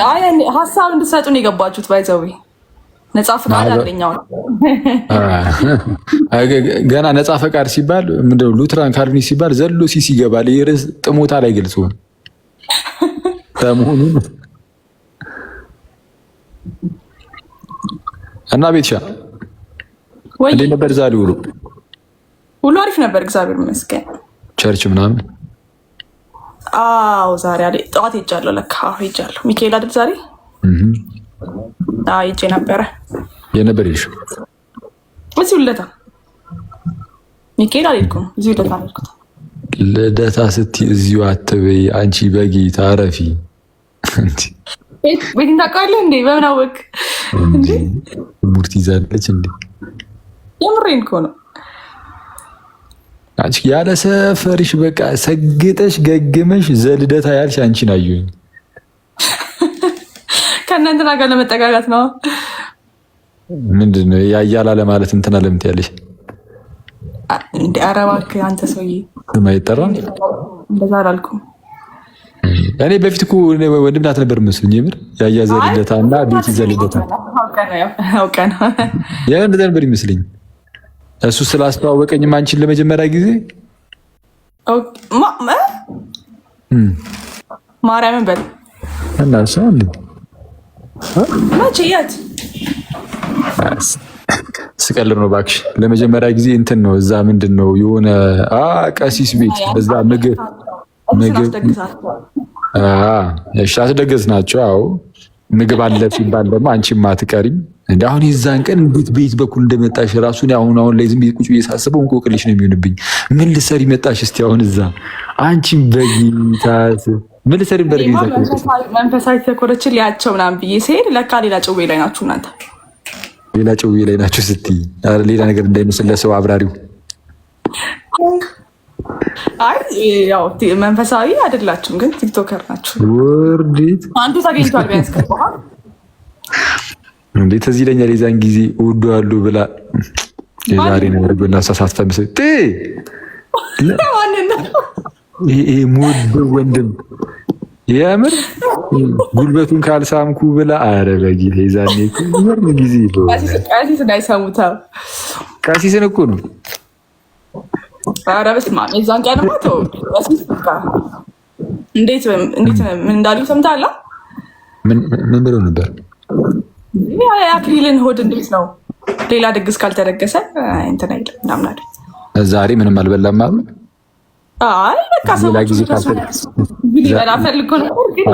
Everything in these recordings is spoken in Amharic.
አይ ሀሳብ እንድትሰጡ ነው የገባችሁት። ባይዘው ነፃ ፈቃድ አለኛው ገና ነፃ ፈቃድ ሲባል ምንድነው ሉትራን ካልቪኒ ሲባል ዘሎ ሲስ ይገባል። የርዕስ ጥሞታ ላይ ገልጾ ተመሆኑ እና ቤትሻ እንዴት ነበር ዛሬ ውሎ? ሁሉ አሪፍ ነበር እግዚአብሔር ይመስገን። ቸርች ምናምን? አዎ ዛሬ አይደል ጠዋት ሄጃለሁ። ለካ ሄጃለሁ። ሚካኤል አይደል ዛሬ? ሄጄ ነበረ። የነበር ይልሽ እዚሁ ልደታ ሚካኤል አልሄድኩም። እዚሁ ልደታ አልሄድኩም። ልደታ ስትይ እዚሁ አትበይ አንቺ በጌታ አረፊ። ቤት ታውቃለህ እንዴ? በምን አወቅ እንዴ? ሙርት ይዛለች እንዴ? የምሬን እኮ ነው። አንቺ ያለ ሰፈርሽ በቃ ሰግጠሽ ገግመሽ ዘልደታ ያልሽ አንቺን አዩኝ። ከእናንተና ጋር ለመጠጋጋት ነው። ምንድነው ያያላ ለማለት እንትና ለምት ያለሽ እንዴ? ኧረ እባክህ አንተ ሰውዬ ማይጠራ እንደዛ አላልኩም። እኔ በፊት እኮ ወንድም ናት ነበር መስሎኝ። የምር ያያ ዘልደታ እና ቤት ዘልደታ አውቀን ያ እንደዛ ነበር ይመስለኝ። እሱ ስላስተዋወቀኝም አንቺን ለመጀመሪያ ጊዜ ማርያምን በል እና ሰው እንዴ መቼ የት ስቀልር ነው እባክሽ። ለመጀመሪያ ጊዜ እንትን ነው እዛ ምንድን ነው የሆነ ቀሲስ ቤት በዛ ምግብ አስደገዝ ናቸው። አዎ ምግብ አለ ሲባል ደግሞ አንቺም አትቀሪም እንደ አሁን የዛን ቀን እንዴት ቤት በኩል እንደመጣሽ ራሱን አሁን ላይ ዝም ብዬ ቁጭ ብዬ ሳስበው እንቆቅልሽ ነው የሚሆንብኝ። ምን ልትሰሪ መጣሽ እስቲ አሁን እዛ አንቺም በጌታስ ምን ልትሰሪ መንፈሳዊ ተኮረችን ሊያቸው ምናምን ብዬ ሲሄድ ለካ ሌላ ጭዌ ላይ ናችሁ እናንተ። ሌላ ጭዌ ላይ ናችሁ ስትይ ሌላ ነገር እንዳይመስል ለሰው አብራሪው። አይ ያው መንፈሳዊ አይደላችሁም ግን ቲክቶከር ናችሁ። ወርዲት አንዱ ታገኝቷል ቢያንስ ከበኋላ እንዴት እዚህ ለኛ የዛን ጊዜ እወደዋለሁ ብላ የዛሬ ነገር ብላ ሳሳትፈምስ ይሄ ሙድ ወንድም የምር ጉልበቱን ካልሳምኩ ብላ አረ በጌታ የዛኔ ምንም ጊዜ ቀሲስ እንዳይሰሙታ ቀሲስን እኮ ነው። አረ በስመ አብ የዛን ቀን ማለት ነው። ቀሲስ በቃ እንዴት ምን እንዳሉ ሰምታላ? ምን ብለው ነበር? የአክሊልን ሆድ እንዴት ነው ሌላ ድግስ ካልተደገሰ እንትን አይልም ምናምን አይደል? ዛሬ ምንም አልበላም ማለት አይ በቃ ሰው ሊበላ ፈልጎ ነበር ግን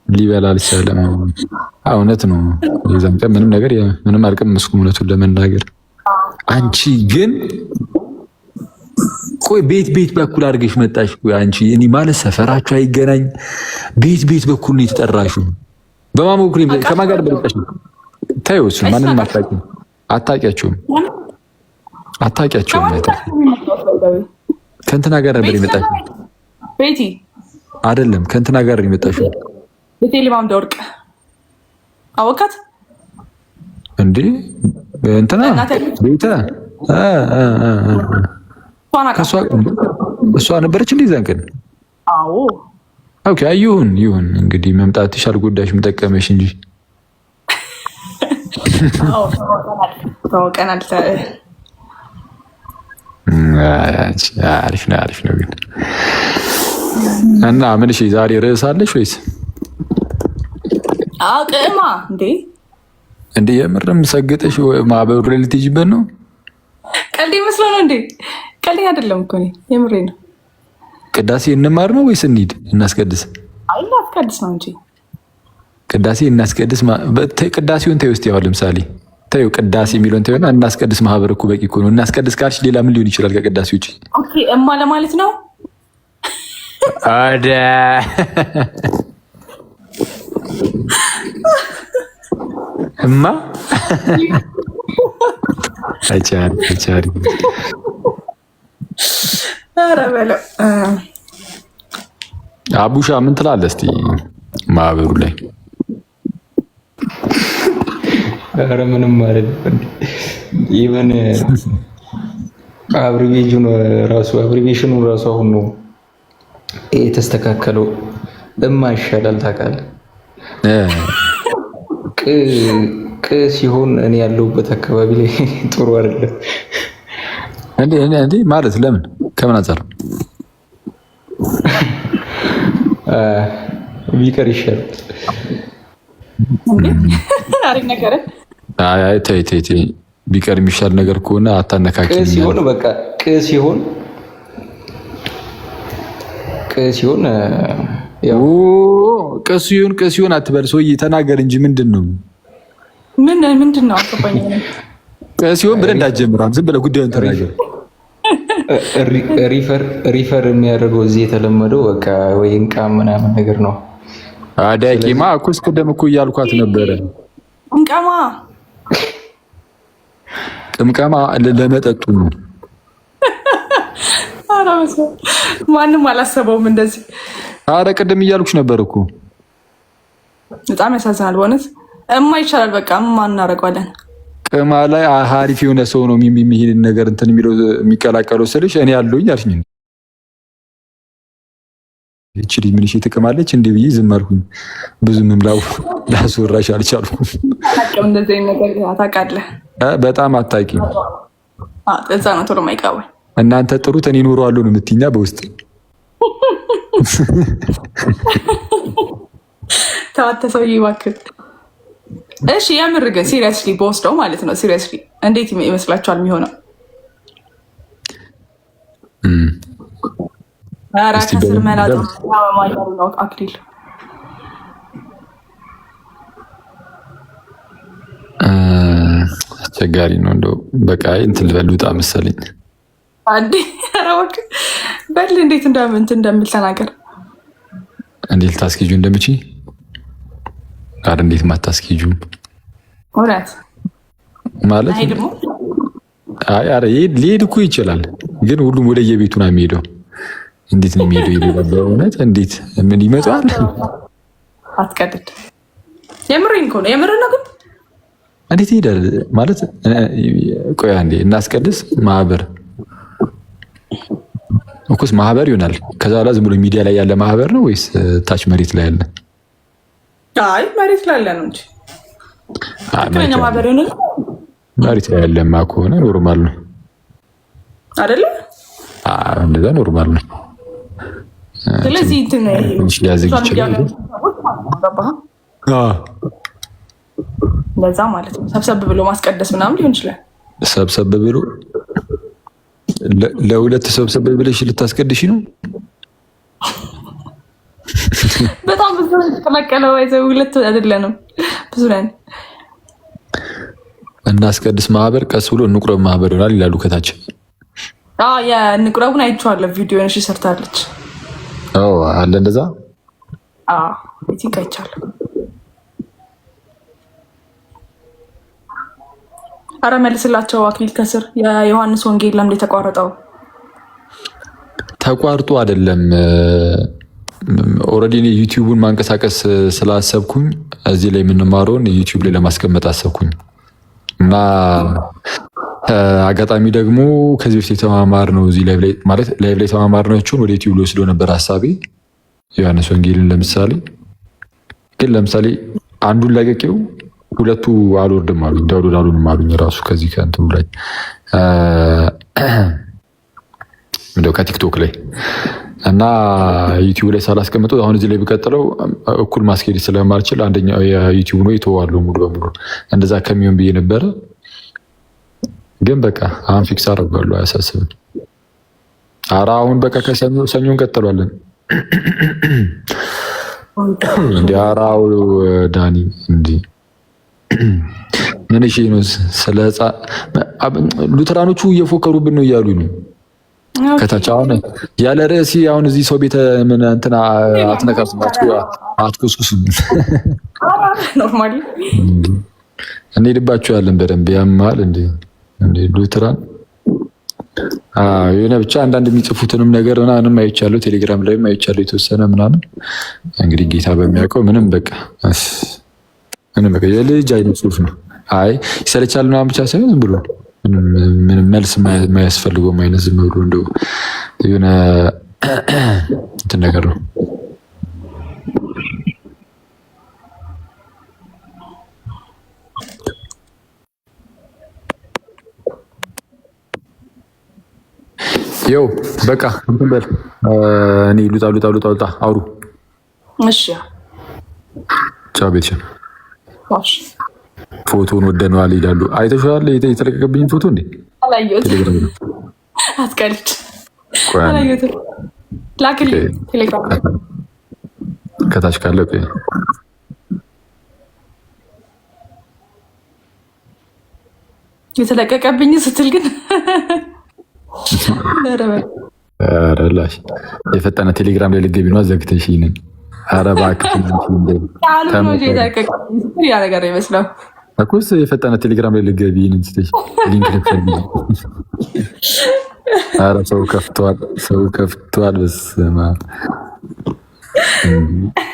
ሊበላ አልቻለም። እውነት ነው። የዛን ቀን ምንም ነገር ምንም አልቀመስኩም እውነቱን ለመናገር። አንቺ ግን ቆይ ቤት በኩል አድርገሽ መጣሽ። ቆይ አንቺ እኔ ማለት ሰፈራችሁ አይገናኝ ቤት በኩል ነው የተጠራሽው። በማን በኩል ከማን ጋር በልጠሽ ነው? ታዩ እሱ ማንንም አታውቂያቸውም። ከእንትና ጋር ነበር የመጣሽው። ቤቲ አይደለም ከእንትና ጋር የመጣሽው። ቤቴልማም ደወርቅ አወቃት እንዴ? እንትና ቤተ እሷ ነበረች እንዴ ዛን ቀን? አዎ ኦኬ። ይሁን እንግዲህ መምጣትሽ አልጎዳሽም ጠቀመሽ እንጂ። አዎ ተዋውቀናል። አሪፍ ነው ግን እና ምን እሺ ዛሬ ርዕስ አለሽ ወይስ? አቅማ እንዴ የምርም ሰግጠሽ ማህበሩ ላይ ልትሄጂበት ነው? ቀልድ መስሎ ነው እንዴ? ቀልድ አይደለም እኮ የምሬ ነው። ቅዳሴ እንማር ነው ወይስ እንሂድ እናስቀድስ? አይ እናስቀድስ ነው እንጂ ቅዳሴ እናስቀድስ። ቅዳሴውን ተይው እስቲ አሁን ለምሳሌ ተይው ቅዳሴ የሚለውን ተይውና እናስቀድስ። ማህበር እኮ በቂ እኮ ነው። እናስቀድስ ካልሽ ሌላ ምን ሊሆን ይችላል ከቅዳሴ ውጪ? ኦኬ እማ ለማለት ነው አደ እማ አቻሪ ኧረ በለው አቡሻ ምን ትላለህ እስቲ ማህበሩ ላይ? ኧረ ምንም ማለት ኢቨን አብሪቬሽኑ ራሱ አሁን ነው የተስተካከለው። እማ ይሻላል ታውቃለህ። ቅ ሲሆን እኔ ያለሁበት አካባቢ ላይ ጥሩ አይደለም። እንዴ ማለት ለምን? ከምን አንፃር ቢቀር ይሻላል? አሪፍ ነገር። አይ ተይ ቢቀር የሚሻል ነገር ከሆነ አታነካኪ። ሲሆን በቃ ሲሆን ያው ቀሲዮን አትበል። ሰውዬ ተናገር እንጂ ምንድን ነው? ምንድን ነው? አልገባኝ። ቀሲዮን ብለህ እንዳትጀምር፣ ዝም ብለህ ጉዳዩን ተናገር። ሪፈር የሚያደርገው እዚህ የተለመደው በቃ ወይ እንቃ ምናምን ነገር ነው። አዳቂማ እኮ እስቀደም እኮ እያልኳት ነበረ። ቅምቀማ ለመጠጡ ነው። ማንም አላሰበውም እንደዚህ። አረ ቅድም እያልኩሽ ነበር እኮ። በጣም ያሳዝናል በእውነት። እማ ይቻላል በቃ እማ እናደርገዋለን። ቅማ ላይ አሪፍ የሆነ ሰው ነው የሚሄድን ነገር እንትን የሚለው የሚቀላቀለው ስልሽ እኔ ያለሁኝ አልሽኝ። እቺ ልጅ ምን ትቅማለች እንዴ ብዬ ዝም አልኩኝ። ብዙ ምምላው ላስወራሽ አልቻልኩም። እንደዚህ ነገር ታውቃለህ። በጣም አታውቂ። እዛ ነው ቶሎ የማይቀበል። እናንተ ጥሩት እኔ እኖረዋለሁ ነው የምትይኛ በውስጥ ተዋተ ሰውዬ እባክህ። እሺ የምር ግን ሲሪየስሊ በወስደው ማለት ነው። ሲሪየስሊ እንዴት ይመስላችኋል የሚሆነው? ከስር መላጣ ነው አክሊል አስቸጋሪ ነው። እንደው በቃ እንትን ልበል ውጣ መሰለኝ። አንዴ አራወቅ በል እንዴት እንደምል ተናገር። እንዴት ልታስኪጁ እንደምችይ ጋር እንዴት ማታስኪጁ እውነት ማለት አረ ሊሄድ እኮ ይችላል፣ ግን ሁሉም ወደ የቤቱ ነው የሚሄደው። እንዴት ነው የሚሄደው? ይሄዳል በእውነት እንዴት ምን ይመጣል? አትቀድድ። የምሬን እኮ ነው። የምር ነው ግን እንዴት ይሄዳል ማለት ቆይ አንዴ እናስቀድስ። ማህበር እኮስ ማህበር ይሆናል። ከዛ በኋላ ዝም ብሎ ሚዲያ ላይ ያለ ማህበር ነው ወይስ ታች መሬት ላይ ያለ? አይ መሬት ላይ ያለ ነው እንጂ ትክክለኛ ማህበር ይሆናል። መሬት ላይ ያለማ ከሆነ ኖርማል ነው አይደለ? እንደዛ ኖርማል ነው። ስለዚህ ሊያዝግ ይችላል። እንደዛ ማለት ነው። ሰብሰብ ብሎ ማስቀደስ ምናምን ሊሆን ይችላል። ሰብሰብ ብሎ ለሁለት ሰብሰብ ብለሽ ልታስቀድሽ ነው። በጣም ብዙ ተቀላቀለው። አይዘው ሁለት አይደለንም ብዙ ነን። እናስቀድስ ማህበር ቀስ ብሎ እንቁረብ ማህበር ይሆናል ይላሉ ከታች። የንቁረቡን አይቼዋለሁ። ቪዲዮ ነሽ ሰርታለች። አለ እንደዛ። ቲንክ አይቻለሁ። አረ መልስላቸው አክሊል ከስር የዮሐንስ ወንጌል ለምን የተቋረጠው? ተቋርጦ አይደለም። ኦልሬዲ ዩቲዩቡን ማንቀሳቀስ ስላሰብኩኝ እዚህ ላይ የምንማረውን ዩቲዩብ ላይ ለማስቀመጥ አሰብኩኝ እና አጋጣሚ ደግሞ ከዚህ በፊት የተማማር ነው እዚህ ላይቭ ላይ የተማማር ናቸውን ወደ ዩቲዩብ ሊወስዶ ነበር ሀሳቤ። ዮሐንስ ወንጌልን ለምሳሌ ግን ለምሳሌ አንዱን ለቀቄው ሁለቱ አልወርድም አሉኝ፣ ዳውሎድ አሉንም አሉኝ። ራሱ ከዚህ ከእንትኑ ላይ እንደው ከቲክቶክ ላይ እና ዩቲዩብ ላይ ሳላስቀምጠው አሁን እዚህ ላይ ብቀጥለው እኩል ማስኬድ ስለማልችል አንደኛው የዩቲዩብ ነው ይተዋለሁ ሙሉ በሙሉ እንደዛ ከሚሆን ብዬ ነበረ። ግን በቃ አሁን ፊክስ አደርጋለሁ፣ አያሳስብም። ኧረ አሁን በቃ ከሰኞ እንቀጥሏለን። እንዲ አራው ዳኒ እንዲ ምን እሺ ነው ስለ ሉተራኖቹ እየፎከሩብን ነው እያሉ ነው ከታች። አሁን ያለ ርዕሲ አሁን እዚህ ሰው ቤተ ምን እንትና አትነካስባችሁ አትኩስኩስ ኖርማሊ እንሄድባችሁ ያለን በደንብ ያማል እንዴ ሉተራን የሆነ ብቻ አንዳንድ የሚጽፉትንም ነገር ምናምን አይቻለሁ፣ ቴሌግራም ላይም አይቻለሁ የተወሰነ ምናምን። እንግዲህ ጌታ በሚያውቀው ምንም በቃ የልጅ አይነት ጽሁፍ ነው። አይ ይሰለቻል ምናምን ብቻ ሳይሆን ዝም ብሎ ምንም መልስ የማያስፈልገውም አይነት ዝም ብሎ እንደው የሆነ እንትን ነገር ነው። ይኸው በቃ እንትን በል እኔ ሉጣ አውሩ። እሺ ቻው ቤተሰብ። እሺ ፎቶን ወደነዋል ይላሉ። አይተሽዋል የተለቀቀብኝ ፎቶ እንዴ? አላየሁትም። አትቀልድ። አላየሁትም። ላክልኝ ቴሌግራም ከታች ካለ የተለቀቀብኝ ስትል ግን ረላሽ የፈጠነ ቴሌግራም ላይ ልገቢ ነው ዘግተሽ ይንን አረባ ያ ነገር ይመስለው እኮስ የፈጠነ ቴሌግራም ላይ ልገቢ ይንን ስትሽ ሊንክ ልትፈልጊ። ኧረ ሰው ከፍቷል። በስመ አብ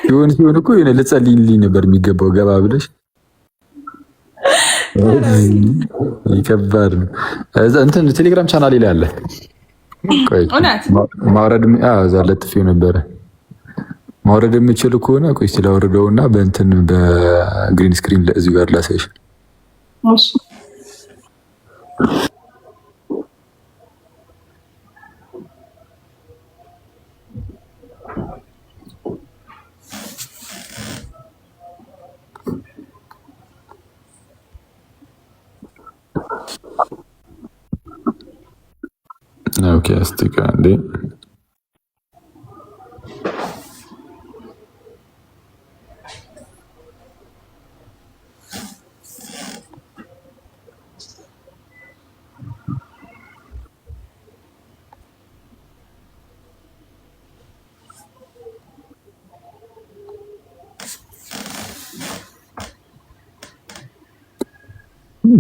ሲሆን እኮ የሆነ ልጸልይልኝ ነበር የሚገባው ገባ ብለሽ ይከባድ ነው። እንትን ቴሌግራም ቻናል ላይ አለ። ቆይ ማውረድ እዛ ለጥፌው ነበረ። ማውረድ የምችል ከሆነ ቆይ ስላወረደውና በእንትን በግሪን ስክሪን ለእዚሁ ጋር ላሳይሽ። እሺ ኦኬ አስቲካ እንዴ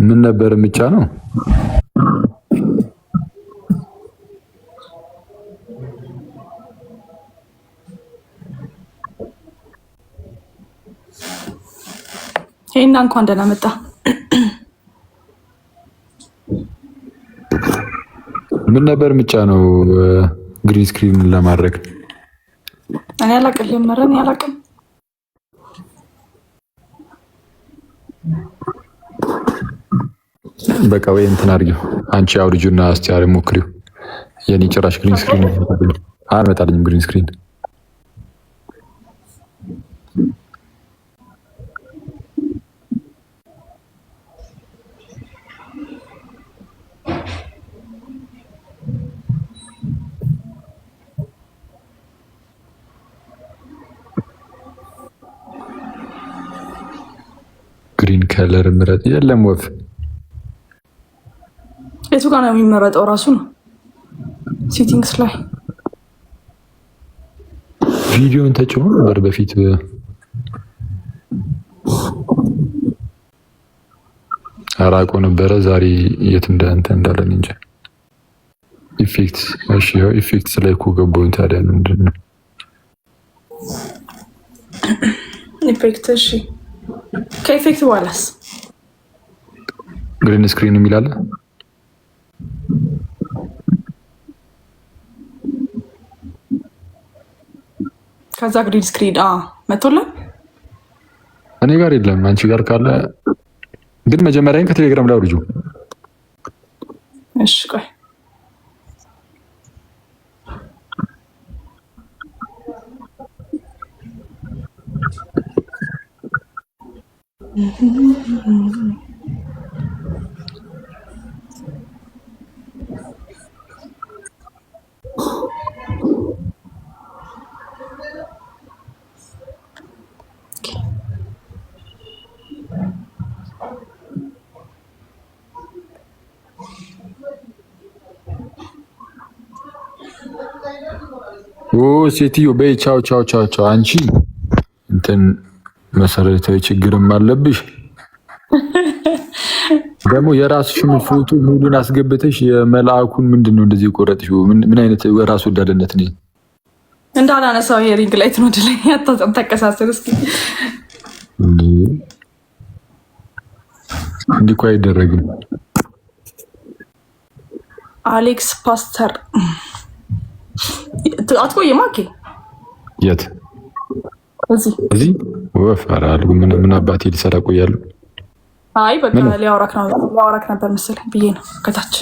ምን ነበር ምቻ ነው? ይሄና እንኳን ደህና መጣ። ምን ነበር ምቻ ነው? ግሪን ስክሪን ለማድረግ እኔ አላቅልም። መረን ያላቅም በቃ ወይ እንትን አድርጊው አንቺ አውርጁና እስቲ አረ ሞክሪው። የኔ ጭራሽ ግሪን ስክሪን አልመጣልኝም። ግሪን ስክሪን ግሪን ከለር ምረጥ። የለም ወፍ የቱ ጋር ነው የሚመረጠው? ራሱ ነው ሴቲንግስ ላይ ቪዲዮን ተጭኖ ነበር በፊት። አራቆ ነበረ ዛሬ የት እንዳለን እንጂ ኢፌክት። እሺ ያው ኢፌክትስ ላይ እኮ ገባሁኝ። ታዲያ ምንድን ነው ኢፌክት? እሺ ከኢፌክት በኋላስ ግሪን ስክሪን የሚላለ ከዛ ግሪን ስክሪን መቶልን እኔ ጋር የለም። አንቺ ጋር ካለ ግን መጀመሪያን ከቴሌግራም ላይ አውርጁ። እሺ ቆይ ሴትዮ በይ ቻው ቻው ቻው ቻው። አንቺ እንትን መሰረታዊ ችግርም አለብሽ። ደግሞ የራስሽን ፎቶ ሙሉን አስገብተሽ የመልአኩን ምንድን ነው እንደዚህ የቆረጥሽው? ምን አይነት ራስ ወዳድነት ነው? እንዳላነሳው የሪንግ ላይት ነው ድላይ ተቀሳሰር። እስኪ እንዲህ እኮ አይደረግም። አሌክስ ፓስተር አትቆይም? ኦኬ የት? እዚህ ወፈራል። ምን አባቴ ሊሰራ ቆያለሁ? አይ በቃ ሊያወራክ ነበር መሰለኝ ብዬ ነው። ከታች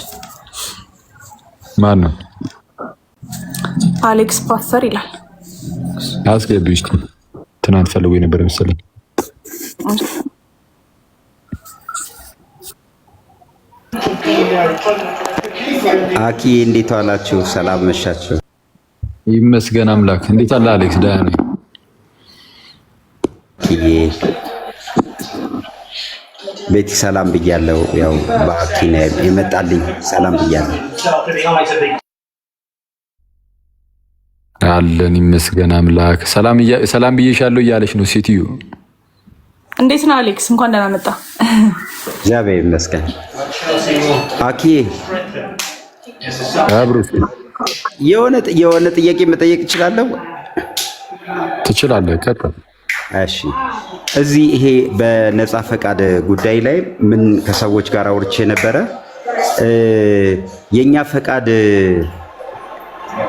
ማን ነው? አሌክስ ፓስተር ይላል። አስገቢው እስቲ ትናንት ፈልጎ የነበረ መሰለኝ። አኪ እንዴት ዋላችሁ? ሰላም መሻችሁ? ይመስገን አምላክ። እንዴት አለ አሌክስ? ደህና ነኝ። ቤቲ ሰላም ብያለሁ። ያው በአኪ ነው የመጣልኝ። ሰላም ብያለሁ። አለን ይመስገን አምላክ። ሰላም ብዬሻለሁ እያለች ነው ሴትዮ። እንዴት ነው አሌክስ? እንኳን ደህና መጣ። እግዚአብሔር ይመስገን። አኪ አብሩት የሆነ ጥያቄ መጠየቅ እችላለሁ? ትችላለህ። ቀጥል። እሺ፣ እዚህ ይሄ በነፃ ፈቃድ ጉዳይ ላይ ምን ከሰዎች ጋር አውርቼ ነበረ።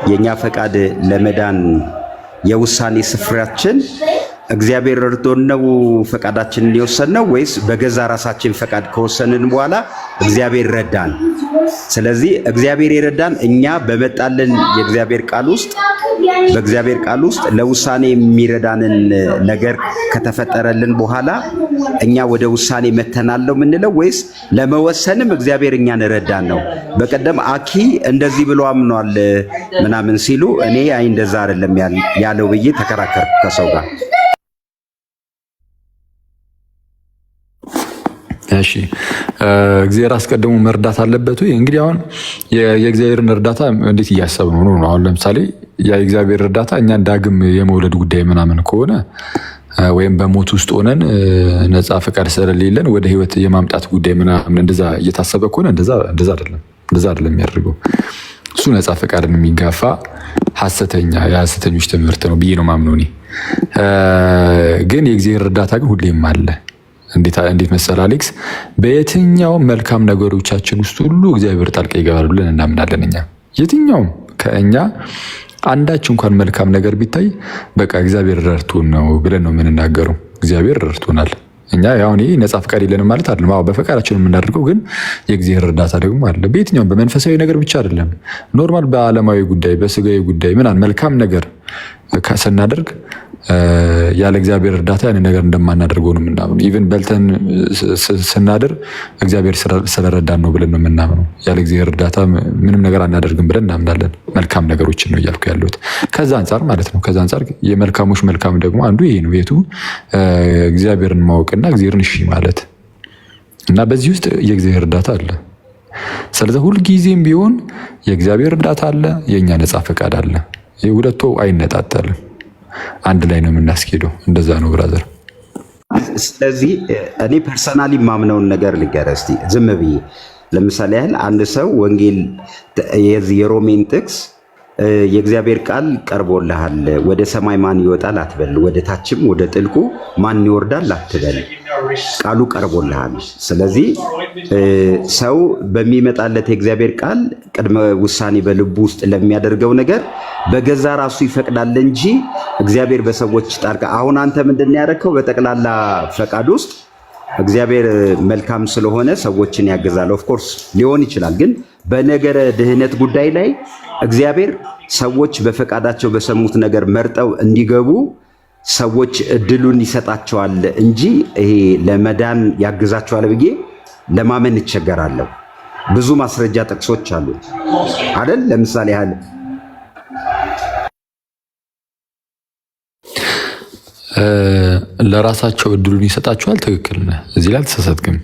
የኛ ፈቃድ ለመዳን የውሳኔ ስፍራችን እግዚአብሔር ረድቶን ነው ፈቃዳችንን የወሰንነው ወይስ በገዛ ራሳችን ፈቃድ ከወሰንን በኋላ እግዚአብሔር ረዳን? ስለዚህ እግዚአብሔር የረዳን እኛ በመጣልን በእግዚአብሔር ቃል ውስጥ ለውሳኔ የሚረዳንን ነገር ከተፈጠረልን በኋላ እኛ ወደ ውሳኔ መተናለው የምንለው ወይስ ለመወሰንም እግዚአብሔር እኛን ረዳን ነው? በቀደም አኪ እንደዚህ ብሎ አምኗል ምናምን ሲሉ እኔ አይ እንደዛ አይደለም ያለው ብዬ ተከራከርኩ ከሰው ጋር። እሺ እግዚአብሔር አስቀድሞ መርዳት አለበት ወይ? እንግዲህ አሁን የእግዚአብሔርን እርዳታ እንዴት እያሰብን ነው? አሁን ለምሳሌ የእግዚአብሔር እርዳታ እኛን ዳግም የመውለድ ጉዳይ ምናምን ከሆነ ወይም በሞት ውስጥ ሆነን ነፃ ፈቃድ ስለሌለን ወደ ህይወት የማምጣት ጉዳይ ምናምን እንደዛ እየታሰበ ከሆነ እንደዛ አይደለም የሚያደርገው። እሱ ነፃ ፈቃድን የሚጋፋ የሐሰተኞች ትምህርት ነው ብዬ ነው ማምነው እኔ። ግን የእግዚአብሔር እርዳታ ግን ሁሌም አለ። እንዴት መሰል አሌክስ? በየትኛውም መልካም ነገሮቻችን ውስጥ ሁሉ እግዚአብሔር ጣልቃ ይገባል ብለን እናምናለን። እኛ የትኛውም ከእኛ አንዳች እንኳን መልካም ነገር ቢታይ በቃ እግዚአብሔር ረድቶን ነው ብለን ነው የምንናገረው። እግዚአብሔር ረድቶናል። እኛ ያው ነፃ ፈቃድ የለንም ማለት አይደለም። አዎ በፈቃዳችን የምናደርገው ግን የእግዚአብሔር እርዳታ ደግሞ አለ። በየትኛውም በመንፈሳዊ ነገር ብቻ አይደለም፣ ኖርማል በዓለማዊ ጉዳይ በስጋዊ ጉዳይ ምናምን መልካም ነገር ስናደርግ ያለ እግዚአብሔር እርዳታ ያን ነገር እንደማናደርገው ነው የምናምነው። ኢቭን በልተን ስናድር እግዚአብሔር ስለረዳን ነው ብለን ነው የምናምነው። ያለ እግዚአብሔር እርዳታ ምንም ነገር አናደርግም ብለን እናምናለን። መልካም ነገሮችን ነው እያልኩ ያለሁት ከዛ አንጻር ማለት ነው። ከዛ አንጻር የመልካሞች መልካም ደግሞ አንዱ ይሄ ነው። የቱ እግዚአብሔርን ማወቅና እግዚአብሔርን እሺ ማለት እና በዚህ ውስጥ የእግዚአብሔር እርዳታ አለ። ስለዚህ ሁልጊዜም ቢሆን የእግዚአብሔር እርዳታ አለ፣ የእኛ ነፃ ፈቃድ አለ። የሁለቱ አይነጣጠልም፣ አንድ ላይ ነው የምናስኬደው። እንደዛ ነው ብራዘር። ስለዚህ እኔ ፐርሰናሊ ማምነውን ነገር ልንገርህ እስቲ ዝም ብዬ። ለምሳሌ ያህል አንድ ሰው ወንጌል የሮሜን ጥቅስ የእግዚአብሔር ቃል ቀርቦልሃል፣ ወደ ሰማይ ማን ይወጣል አትበል፣ ወደ ታችም ወደ ጥልቁ ማን ይወርዳል አትበል፣ ቃሉ ቀርቦልሃል። ስለዚህ ሰው በሚመጣለት የእግዚአብሔር ቃል ቅድመ ውሳኔ በልቡ ውስጥ ለሚያደርገው ነገር በገዛ ራሱ ይፈቅዳል እንጂ እግዚአብሔር በሰዎች ጣልቃ። አሁን አንተ ምንድን ያደረከው? በጠቅላላ ፈቃድ ውስጥ እግዚአብሔር መልካም ስለሆነ ሰዎችን ያገዛል። ኦፍኮርስ ሊሆን ይችላል። ግን በነገረ ድህነት ጉዳይ ላይ እግዚአብሔር ሰዎች በፈቃዳቸው በሰሙት ነገር መርጠው እንዲገቡ ሰዎች እድሉን ይሰጣቸዋል እንጂ ይሄ ለመዳን ያግዛቸዋል ብዬ ለማመን እቸገራለሁ። ብዙ ማስረጃ ጥቅሶች አሉ አይደል? ለምሳሌ ያህል ለራሳቸው እድሉን ይሰጣቸዋል። ትክክል ነህ፣ እዚህ ላይ አልተሳሳትክም።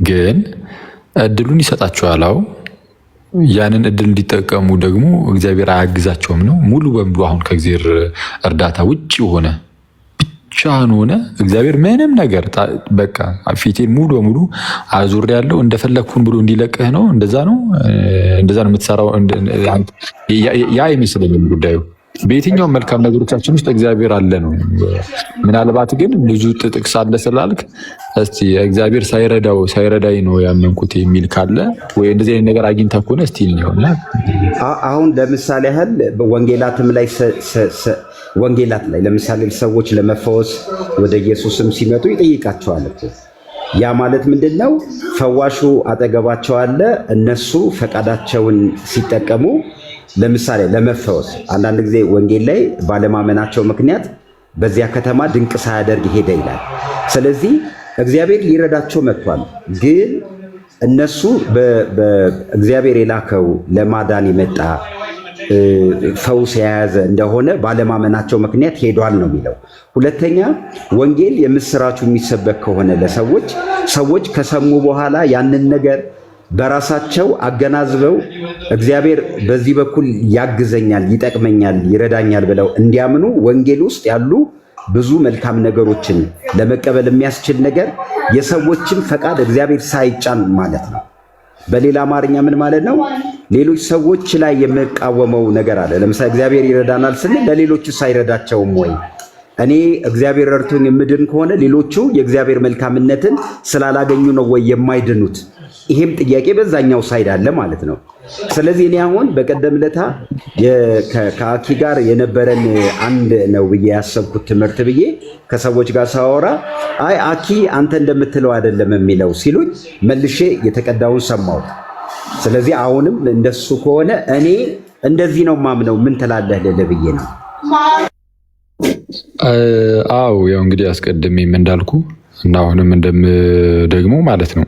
ግን እድሉን ይሰጣቸዋል። አዎ ያንን እድል እንዲጠቀሙ ደግሞ እግዚአብሔር አያግዛቸውም ነው ሙሉ በሙሉ። አሁን ከእግዚአብሔር እርዳታ ውጭ ሆነ ብቻህን ሆነ እግዚአብሔር ምንም ነገር በቃ ፊቴን ሙሉ በሙሉ አዙር ያለው እንደፈለግኩን ብሎ እንዲለቅህ ነው። እንደዛ ነው የምትሰራው። ያ አይመስለኝም ጉዳዩ። በየትኛውም መልካም ነገሮቻችን ውስጥ እግዚአብሔር አለ ነው። ምናልባት ግን ብዙ ጥቅስ አለ ስላልክ እስቲ እግዚአብሔር ሳይረዳኝ ነው ያመንኩት የሚል ካለ ወይ እንደዚህ አይነት ነገር አግኝተህ ከሆነ እስቲ ነውና አሁን ለምሳሌ ያህል ወንጌላት ላይ ለምሳሌ ሰዎች ለመፈወስ ወደ ኢየሱስም ሲመጡ ይጠይቃቸዋል እኮ። ያ ማለት ምንድነው? ፈዋሹ አጠገባቸው አለ። እነሱ ፈቃዳቸውን ሲጠቀሙ ለምሳሌ ለመፈወስ አንዳንድ ጊዜ ወንጌል ላይ ባለማመናቸው ምክንያት በዚያ ከተማ ድንቅ ሳያደርግ ሄደ ይላል። ስለዚህ እግዚአብሔር ሊረዳቸው መጥቷል። ግን እነሱ በእግዚአብሔር የላከው ለማዳን የመጣ ፈውስ የያዘ እንደሆነ ባለማመናቸው ምክንያት ሄዷል ነው የሚለው። ሁለተኛ ወንጌል የምስራቹ የሚሰበክ ከሆነ ሰዎች ከሰሙ በኋላ ያንን ነገር በራሳቸው አገናዝበው እግዚአብሔር በዚህ በኩል ያግዘኛል፣ ይጠቅመኛል፣ ይረዳኛል ብለው እንዲያምኑ ወንጌል ውስጥ ያሉ ብዙ መልካም ነገሮችን ለመቀበል የሚያስችል ነገር የሰዎችን ፈቃድ እግዚአብሔር ሳይጫን ማለት ነው። በሌላ አማርኛ ምን ማለት ነው? ሌሎች ሰዎች ላይ የሚቃወመው ነገር አለ። ለምሳሌ እግዚአብሔር ይረዳናል ስንል ለሌሎቹስ አይረዳቸውም ወይ? እኔ እግዚአብሔር ረድቶኝ የምድን ከሆነ ሌሎቹ የእግዚአብሔር መልካምነትን ስላላገኙ ነው ወይ የማይድኑት? ይሄም ጥያቄ በዛኛው ሳይድ አለ ማለት ነው። ስለዚህ እኔ አሁን በቀደም ለታ ከአኪ ጋር የነበረን አንድ ነው ብዬ ያሰብኩት ትምህርት ብዬ ከሰዎች ጋር ሳወራ አይ አኪ አንተ እንደምትለው አይደለም የሚለው ሲሉኝ መልሼ የተቀዳውን ሰማሁት። ስለዚህ አሁንም እንደሱ ከሆነ እኔ እንደዚህ ነው ማምነው ምን ትላለህ ልልህ ብዬ ነው። አዎ ያው እንግዲህ አስቀድሜም እንዳልኩ እና አሁንም እንደምደግሞ ማለት ነው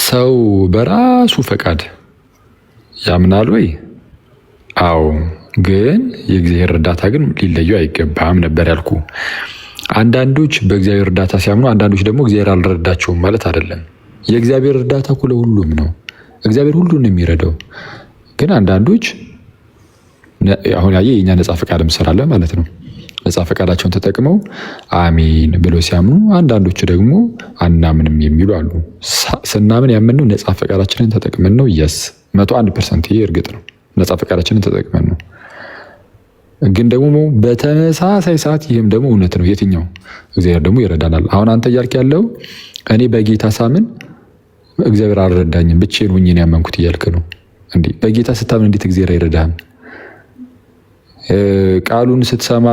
ሰው በራሱ ፈቃድ ያምናል ወይ? አዎ፣ ግን የእግዚአብሔር እርዳታ ግን ሊለዩ አይገባም ነበር ያልኩ። አንዳንዶች በእግዚአብሔር እርዳታ ሲያምኑ፣ አንዳንዶች ደግሞ እግዚአብሔር አልረዳቸውም ማለት አይደለም። የእግዚአብሔር እርዳታ እኮ ለሁሉም ነው። እግዚአብሔር ሁሉን ነው የሚረዳው። ግን አንዳንዶች አሁን የኛ ነፃ ፈቃድ ምሰራለ ማለት ነው። ነፃ ፈቃዳቸውን ተጠቅመው አሚን ብለው ሲያምኑ፣ አንዳንዶቹ ደግሞ አናምንም የሚሉ አሉ። ስናምን ያመንነው ነፃ ፈቃዳችንን ተጠቅመን ነው። የስ 101% ይሄ እርግጥ ነው። ነፃ ፈቃዳችንን ተጠቅመን ነው። ግን ደግሞ በተመሳሳይ ሰዓት ይህም ደግሞ እውነት ነው። የትኛው? እግዚአብሔር ደግሞ ይረዳናል። አሁን አንተ እያልክ ያለው እኔ በጌታ ሳምን እግዚአብሔር አልረዳኝም ብቻዬን ሆኜ ነው ያመንኩት እያልክ ነው እንዴ? በጌታ ስታምን እንዴት እግዚአብሔር አይረዳህም? ቃሉን ስትሰማ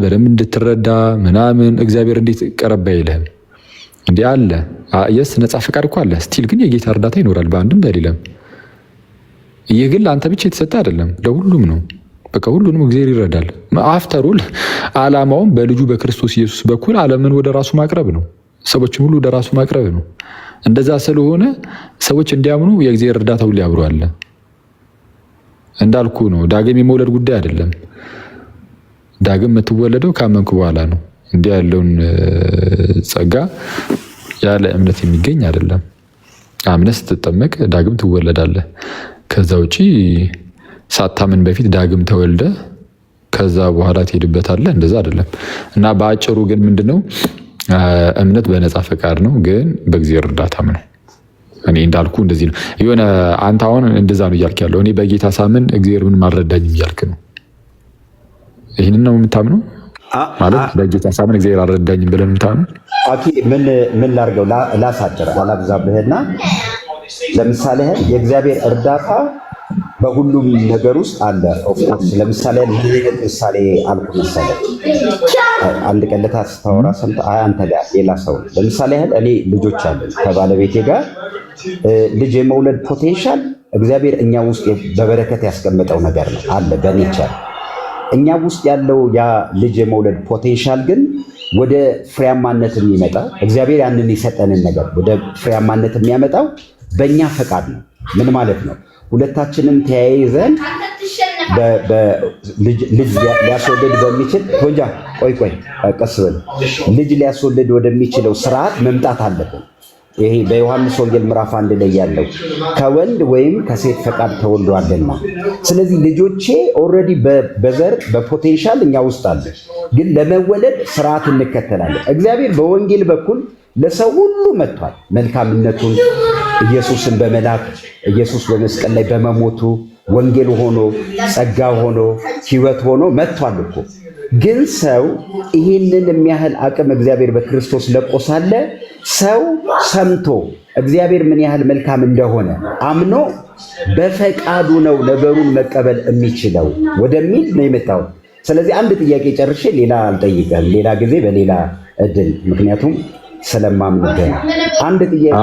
በደንብ እንድትረዳ ምናምን እግዚአብሔር እንዴት ቀረባ አይልህም? እንዲህ አለ የስ ነፃ ፈቃድ እኮ አለ። ስቲል ግን የጌታ እርዳታ ይኖራል በአንድም በሌላም። ይህ ግን ለአንተ ብቻ የተሰጠ አይደለም፣ ለሁሉም ነው። በቃ ሁሉንም እግዚአብሔር ይረዳል። አፍተሩል ዓላማውም በልጁ በክርስቶስ ኢየሱስ በኩል ዓለምን ወደ ራሱ ማቅረብ ነው። ሰዎችን ሁሉ ወደ ራሱ ማቅረብ ነው። እንደዛ ስለሆነ ሰዎች እንዲያምኑ የእግዚአብሔር እርዳታ ሁሉ ያብሮ አለ። እንዳልኩ ነው። ዳግም የመውለድ ጉዳይ አይደለም። ዳግም የምትወለደው ካመንኩ በኋላ ነው። እንዲህ ያለውን ጸጋ ያለ እምነት የሚገኝ አይደለም። አምነህ ስትጠመቅ ዳግም ትወለዳለህ። ከዛ ውጪ ሳታምን በፊት ዳግም ተወልደ ከዛ በኋላ ትሄድበታለህ። እንደዛ አይደለም። እና በአጭሩ ግን ምንድነው እምነት በነፃ ፈቃድ ነው፣ ግን በእግዚአብሔር እርዳታም ነው። እኔ እንዳልኩ እንደዚህ ነው። የሆነ አንተ አሁን እንደዛ ነው እያልክ ያለው። እኔ በጌታ ሳምን እግዚአብሔር ምንም አልረዳኝም እያልክ ነው። ይህንን ነው የምታምነው ማለት? በጌታ ሳምን እግዚአብሔር አልረዳኝም ብለን የምታምነው? ኦኬ፣ ምን ላድርገው? ላሳጥር አላብዛብህና፣ ለምሳሌ የእግዚአብሔር እርዳታ በሁሉም ነገር ውስጥ አለ። ኦፍኮርስ ለምሳሌ ምሳሌ አልኩ መሰለህ። አንድ ቀን ለታ ስታወራ ሰምተህ አንተ ጋር ሌላ ሰው ለምሳሌ ያህል እኔ ልጆች አሉ ከባለቤቴ ጋር ልጅ የመውለድ ፖቴንሻል እግዚአብሔር እኛ ውስጥ በበረከት ያስቀመጠው ነገር ነው አለ በኔቸር እኛ ውስጥ ያለው ያ ልጅ የመውለድ ፖቴንሻል ግን ወደ ፍሬያማነት የሚመጣ እግዚአብሔር ያንን የሰጠንን ነገር ወደ ፍሬያማነት የሚያመጣው በእኛ ፈቃድ ነው። ምን ማለት ነው? ሁለታችንም ተያይዘን ልጅ ሊያስወልድ በሚችል ቶንጃ ቆይ ቀስ በል ልጅ ሊያስወልድ ወደሚችለው ስርዓት መምጣት አለብን። ይሄ በዮሐንስ ወንጌል ምዕራፍ 1 ላይ ያለው ከወንድ ወይም ከሴት ፈቃድ ተወልዷልና፣ ስለዚህ ልጆቼ ኦልሬዲ በዘር በፖቴንሻል እኛ ውስጥ አለ። ግን ለመወለድ ስርዓት እንከተላለን። እግዚአብሔር በወንጌል በኩል ለሰው ሁሉ መጥቷል። መልካምነቱን ኢየሱስን በመላክ ኢየሱስ በመስቀል ላይ በመሞቱ ወንጌል ሆኖ ጸጋ ሆኖ ሕይወት ሆኖ መጥቷል እኮ። ግን ሰው ይህንን የሚያህል አቅም እግዚአብሔር በክርስቶስ ለቆ ሳለ ሰው ሰምቶ እግዚአብሔር ምን ያህል መልካም እንደሆነ አምኖ በፈቃዱ ነው ነገሩን መቀበል የሚችለው ወደሚል ነው የመጣው። ስለዚህ አንድ ጥያቄ ጨርሼ ሌላ አልጠይቀም፣ ሌላ ጊዜ በሌላ እድል፣ ምክንያቱም ስለማምንበት አንድ ጥያቄ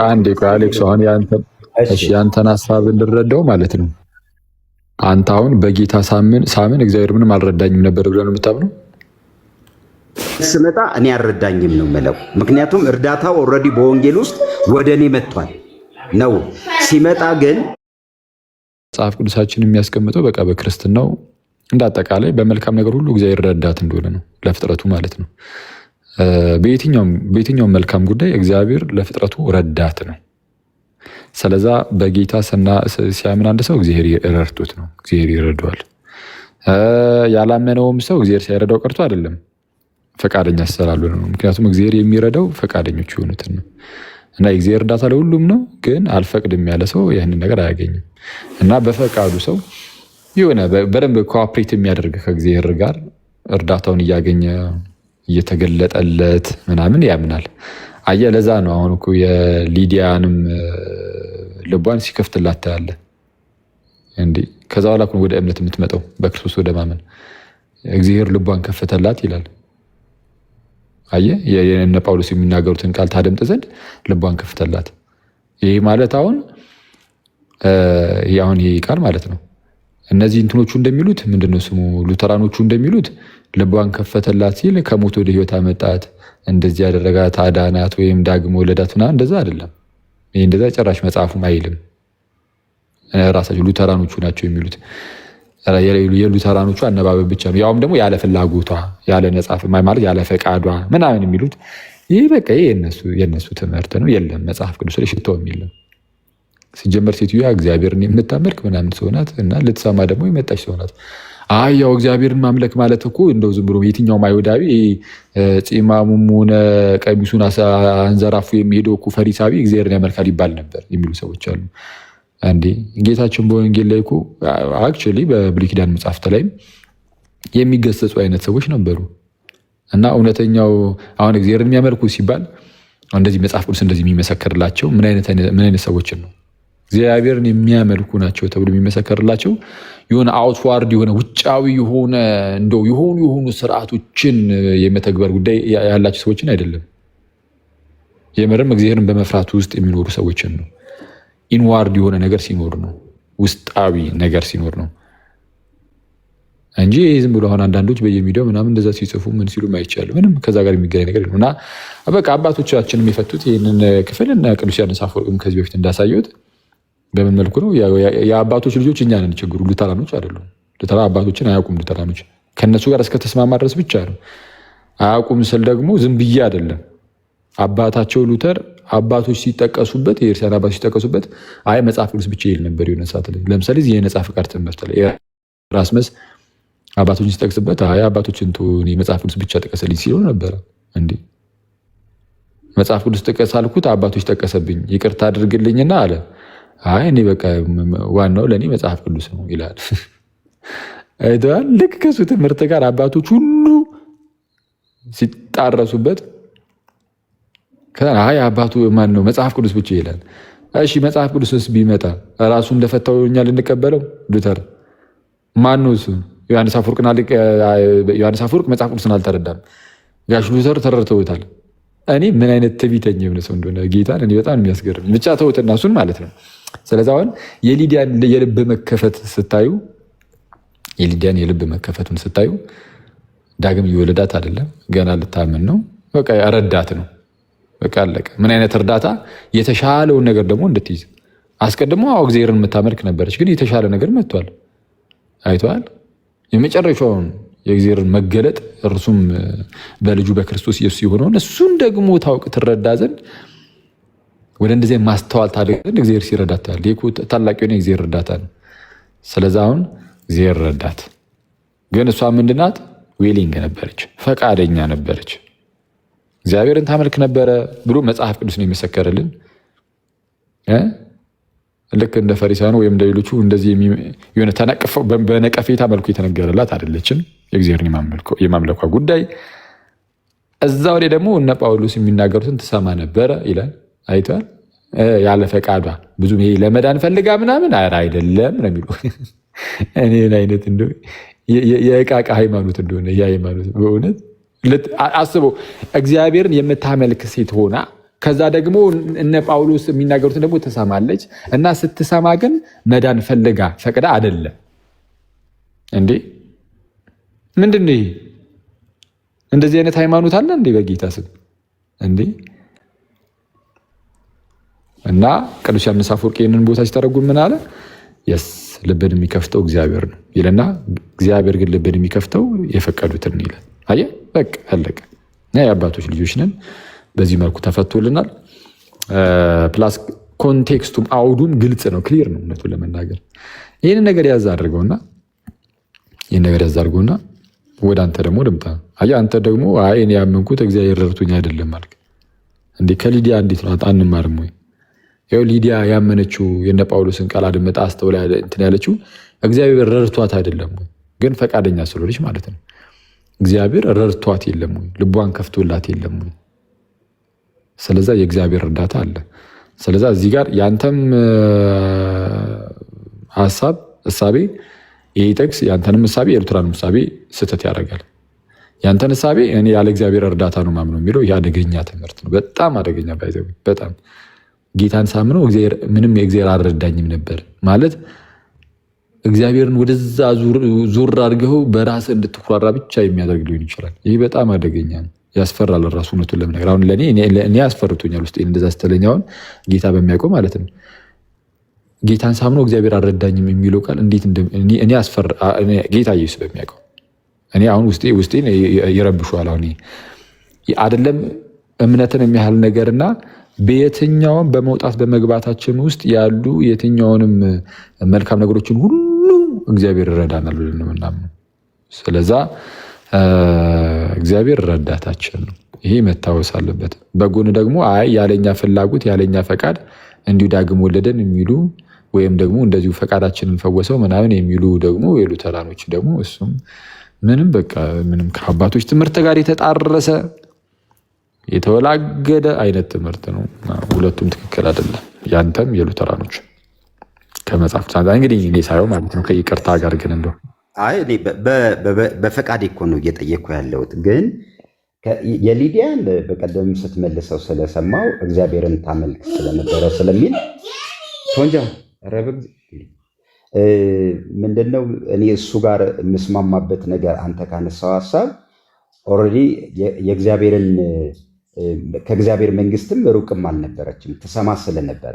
አንዴ ቆይ አሌክስ፣ አሁን ያንተን ሀሳብ እንድረዳው ማለት ነው። አንተ አሁን በጌታ ሳምን እግዚአብሔር ምንም አልረዳኝም ነበር ብለህ ነው የምታምነው? ስመጣ እኔ አልረዳኝም ነው የምለው። ምክንያቱም እርዳታው ኦልሬዲ በወንጌል ውስጥ ወደ እኔ መጥቷል ነው። ሲመጣ ግን መጽሐፍ ቅዱሳችን የሚያስቀምጠው በቃ በክርስትናው እንደ አጠቃላይ በመልካም ነገር ሁሉ እግዚአብሔር ረዳት እንደሆነ ነው፣ ለፍጥረቱ ማለት ነው። በየትኛውም መልካም ጉዳይ እግዚአብሔር ለፍጥረቱ ረዳት ነው። ስለዛ በጌታ ሲያምን አንድ ሰው እግዚአብሔር ረድቶት ነው፣ እግዚአብሔር ይረዳዋል። ያላመነውም ሰው እግዚአብሔር ሳይረዳው ቀርቶ አይደለም፣ ፈቃደኛ ስላልሆነ ነው። ምክንያቱም እግዚአብሔር የሚረዳው ፈቃደኞች የሆኑትን ነው። እና የእግዚአብሔር እርዳታ ለሁሉም ነው፣ ግን አልፈቅድም ያለ ሰው ያንን ነገር አያገኝም። እና በፈቃዱ ሰው የሆነ በደንብ ኮኦፕሬት የሚያደርግ ከእግዚአብሔር ጋር እርዳታውን እያገኘ እየተገለጠለት ምናምን ያምናል። አየህ፣ ለዛ ነው አሁን እኮ የሊዲያንም ልቧን ሲከፍትላት ታያለ። እንዲህ ከዛ በኋላ ወደ እምነት የምትመጣው በክርስቶስ ወደ ማመን እግዚአብሔር ልቧን ከፈተላት ይላል። አየህ፣ የእነ ጳውሎስ የሚናገሩትን ቃል ታደምጥ ዘንድ ልቧን ከፈተላት። ይህ ማለት አሁን ይሄ ቃል ማለት ነው። እነዚህ እንትኖቹ እንደሚሉት ምንድነው ስሙ ሉተራኖቹ እንደሚሉት ልቧን ከፈተላት ሲል ከሞት ወደ ሕይወት አመጣት፣ እንደዚህ ያደረጋት አዳናት፣ ወይም ዳግም ወለዳት ምናምን፣ እንደዛ አይደለም። ይህ እንደዛ ጭራሽ መጽሐፉም አይልም። ራሳቸው ሉተራኖቹ ናቸው የሚሉት። የሉተራኖቹ አነባበብ ብቻ ነው። ያውም ደግሞ ያለ ፍላጎቷ ያለ ነጻ ማለት ያለ ፈቃዷ ምናምን የሚሉት ይህ በቃ የእነሱ ትምህርት ነው። የለም መጽሐፍ ቅዱስ ላይ ሽቶ የለም። ሲጀመር ሴትዮዋ እግዚአብሔርን የምታመልክ ምናምን ሰው ናት እና ልትሰማ ደግሞ የመጣች ሰው ናት። ያው እግዚአብሔርን ማምለክ ማለት እኮ እንደው ዝም ብሎ የትኛውም አይሁዳዊ ፂማሙም ሆነ ቀሚሱን አንዘራፉ የሚሄደው እኮ ፈሪሳዊ እግዚአብሔርን ያመልካል ይባል ነበር የሚሉ ሰዎች አሉ። አንዴ ጌታችን በወንጌል ላይ እኮ አክቹዋሊ በብሉይ ኪዳን መጽሐፍት ላይም የሚገሰጹ አይነት ሰዎች ነበሩ። እና እውነተኛው አሁን እግዚአብሔርን የሚያመልኩ ሲባል እንደዚህ መጽሐፍ ቅዱስ እንደዚህ የሚመሰክርላቸው ምን አይነት ሰዎችን ነው? እግዚአብሔርን የሚያመልኩ ናቸው ተብሎ የሚመሰከርላቸው የሆነ አውትዋርድ የሆነ ውጫዊ የሆነ እንደው የሆኑ ስርዓቶችን የመተግበር ጉዳይ ያላቸው ሰዎችን አይደለም። የምርም እግዚአብሔርን በመፍራት ውስጥ የሚኖሩ ሰዎችን ነው። ኢንዋርድ የሆነ ነገር ሲኖር ነው፣ ውስጣዊ ነገር ሲኖር ነው እንጂ ዝም ብሎ አሁን አንዳንዶች በየሚዲያው ምናምን እንደዛ ሲጽፉ ምን ሲሉ አይቻሉ። ምንም ከዛ ጋር የሚገናኝ ነገር የለም። እና በቃ አባቶቻችንም የፈቱት ይህንን ክፍል እና ቅዱስ ዮሐንስ አፈወርቅም ከዚህ በፊት እንዳሳየሁት በምን መልኩ ነው? የአባቶች ልጆች እኛ ነን ችግሩ፣ ሉተራኖች አይደሉም። ሉተራ አባቶችን አያውቁም። ሉተራኖች ከእነሱ ጋር እስከተስማማ ድረስ ብቻ ነው። አያውቁም ስል ደግሞ ዝም ብዬ አይደለም። አባታቸው ሉተር አባቶች ሲጠቀሱበት፣ የኤርትራን አባቶች ሲጠቀሱበት አይ መጽሐፍ ቅዱስ ብቻ ይል ነበር የሆነ ሰዓት ላይ። ለምሳሌ የነጻ ፍቃድ ትምህርት ላይ ኤራስመስ አባቶችን ሲጠቅስበት አይ አባቶችን መጽሐፍ ቅዱስ ብቻ ጥቀሰልኝ ሲሉ ነበረ። እንዴ መጽሐፍ ቅዱስ ጥቀስ አልኩት፣ አባቶች ጠቀሰብኝ፣ ይቅርታ አድርግልኝና አለ። አይ እኔ በቃ ዋናው ለእኔ መጽሐፍ ቅዱስ ነው ይላል። አይተዋል። ልክ ከሱ ትምህርት ጋር አባቶች ሁሉ ሲጣረሱበት አይ አባቱ ማን ነው መጽሐፍ ቅዱስ ብቻ ይላል። እሺ መጽሐፍ ቅዱስስ ቢመጣ ራሱ እንደፈታው እኛ ልንቀበለው? ሉተር ማን ነው እሱ? ዮሐንስ አፈወርቅ መጽሐፍ ቅዱስን አልተረዳም። ጋሽ ሉተር ተረድተውታል። እኔ ምን አይነት ትዕቢተኛ የሆነ ሰው እንደሆነ ጌታን እኔ በጣም የሚያስገርም ብቻ ተውትና እሱን ማለት ነው። ስለዚህ አሁን የሊዲያን የልብ መከፈት ስታዩ ዳግም እየወለዳት አይደለም፣ ገና ልታምን ነው። በቃ ረዳት ነው። በቃ አለቀ። ምን አይነት እርዳታ? የተሻለውን ነገር ደግሞ እንድትይዝ። አስቀድሞ እግዚአብሔርን የምታመልክ ነበረች፣ ግን የተሻለ ነገር መጥቷል። አይተዋል። የመጨረሻውን የእግዚአብሔርን መገለጥ እርሱም በልጁ በክርስቶስ ኢየሱስ የሆነውን እሱን ደግሞ ታውቅ ትረዳ ዘንድ ወደ እንደዚህ ማስተዋል ታደግ ዘንድ እግዚአብሔር ሲረዳት ታያል። ታላቅ የሆነ የእግዚአብሔር እርዳታ ነው። ስለዚህ አሁን እግዚአብሔር ረዳት፣ ግን እሷ ምንድናት? ዌሊንግ ነበረች፣ ፈቃደኛ ነበረች። እግዚአብሔርን ታመልክ ነበረ ብሎ መጽሐፍ ቅዱስ ነው የመሰከረልን። ልክ እንደ ፈሪሳውያኑ ወይም እንደ ሌሎቹ እንደዚህ የሆነ ተነቅፈው በነቀፌታ መልኩ የተነገረላት አይደለችም። የእግዚአብሔርን የማምለኳ ጉዳይ እዛው ላይ ደግሞ እነ ጳውሎስ የሚናገሩትን ትሰማ ነበረ ይላል። አይተዋል። ያለ ፈቃዷ ብዙ ይሄ ለመዳን ፈልጋ ምናምን አይደለም ነው የሚሉ እኔ አይነት እንደው የእቃቃ ሃይማኖት እንደሆነ ያ ሃይማኖት በእውነት አስበው። እግዚአብሔርን የምታመልክ ሴት ሆና ከዛ ደግሞ እነ ጳውሎስ የሚናገሩትን ደግሞ ትሰማለች እና ስትሰማ ግን መዳን ፈልጋ ፈቅዳ አይደለም እንዴ? ምንድን ነው ይሄ? እንደዚህ አይነት ሃይማኖት አለ እንዴ በጌታ ስም እንዴ? እና ቅዱስ ዮሐንስ አፈወርቅ ይህንን ቦታ ሲተረጉም ምን አለ? የስ ልብን የሚከፍተው እግዚአብሔር ነው ይልና እግዚአብሔር ግን ልብን የሚከፍተው የፈቀዱትን ይላል። አየህ በቃ አለቀ። እና የአባቶች ልጆች ነን። በዚህ መልኩ ተፈቶልናል። ፕላስ ኮንቴክስቱም አውዱም ግልጽ ነው፣ ክሊር ነው። እውነቱን ለመናገር ይህን ነገር ያዝ አድርገውና ወደ አንተ ደግሞ ልምጣ። አየህ አንተ ደግሞ አይ እኔ ያመንኩት እግዚአብሔር ረድቶኝ አይደለም አልክ እንዴ? ከሊዲያ እንዴት ነው አንማርም ወይ? ያው ሊዲያ ያመነችው የነ ጳውሎስን ቃል አድመጣ አስተውላ እንትን ያለችው እግዚአብሔር ረድቷት አይደለም ወይ? ግን ፈቃደኛ ስለሆነች ማለት ነው። እግዚአብሔር ረድቷት የለም ወይ? ልቧን ከፍቶላት የለም ወይ? ስለዛ የእግዚአብሔር እርዳታ አለ። ስለዛ እዚህ ጋር ያንተም ሀሳብ እሳቤ ይህ ጥቅስ ያንተንም እሳቤ የኤርትራንም እሳቤ ስህተት ያደርጋል። ያንተን እሳቤ እኔ ያለ እግዚአብሔር እርዳታ ነው ማምነው የሚለው የአደገኛ ትምህርት ነው። በጣም አደገኛ ባይዘው በጣም ጌታን ሳምነው ምንም የእግዚአብሔር አልረዳኝም ነበር ማለት እግዚአብሔርን ወደዛ ዙር አድርገው በራስ እንድትኩራራ ብቻ የሚያደርግ ሊሆን ይችላል። ይህ በጣም አደገኛ ነው፣ ያስፈራል። ራሱ እውነቱን ለምነገር አሁን ለእኔ ያስፈርቶኛል ውስጥ እንደዛ ስተለኛውን ጌታ በሚያውቀው ማለት ነው። ጌታን ሳምነው እግዚአብሔር አልረዳኝም የሚለው ቃል እንዴት እኔ ያስፈራ ጌታ ኢየሱስ በሚያውቀው እኔ አሁን ውስጤን ይረብሸዋል። አሁን አይደለም እምነትን የሚያህል ነገርና በየትኛውም በመውጣት በመግባታችን ውስጥ ያሉ የትኛውንም መልካም ነገሮችን ሁሉ እግዚአብሔር ይረዳናል ብለን ነው የምናምነው። ስለዛ እግዚአብሔር ረዳታችን ነው። ይሄ መታወስ አለበት። በጎን ደግሞ አይ ያለኛ ፍላጎት ያለኛ ፈቃድ እንዲሁ ዳግም ወለደን የሚሉ ወይም ደግሞ እንደዚሁ ፈቃዳችንን ፈወሰው ምናምን የሚሉ ደግሞ የሉተራኖች ደግሞ እሱም ምንም በቃ ምንም ከአባቶች ትምህርት ጋር የተጣረሰ የተወላገደ አይነት ትምህርት ነው። ሁለቱም ትክክል አይደለም። ያንተም የሉተራኖች ከመጽሐፍ እንግዲህ እኔ ሳየው ማለት ነው። ከይቅርታ ጋር ግን እንደው አይ እኔ በፈቃድ እኮ ነው እየጠየቅኩ ያለሁት። ግን የሊዲያን በቀደም ስትመልሰው ስለሰማው እግዚአብሔርን ታመልክ ስለነበረ ስለሚል ቶንጃ ረብግ ምንድነው እኔ እሱ ጋር የምስማማበት ነገር አንተ ካነሳው ሀሳብ ኦልሬዲ የእግዚአብሔርን ከእግዚአብሔር መንግስትም ሩቅም አልነበረችም ትሰማ ስለነበረ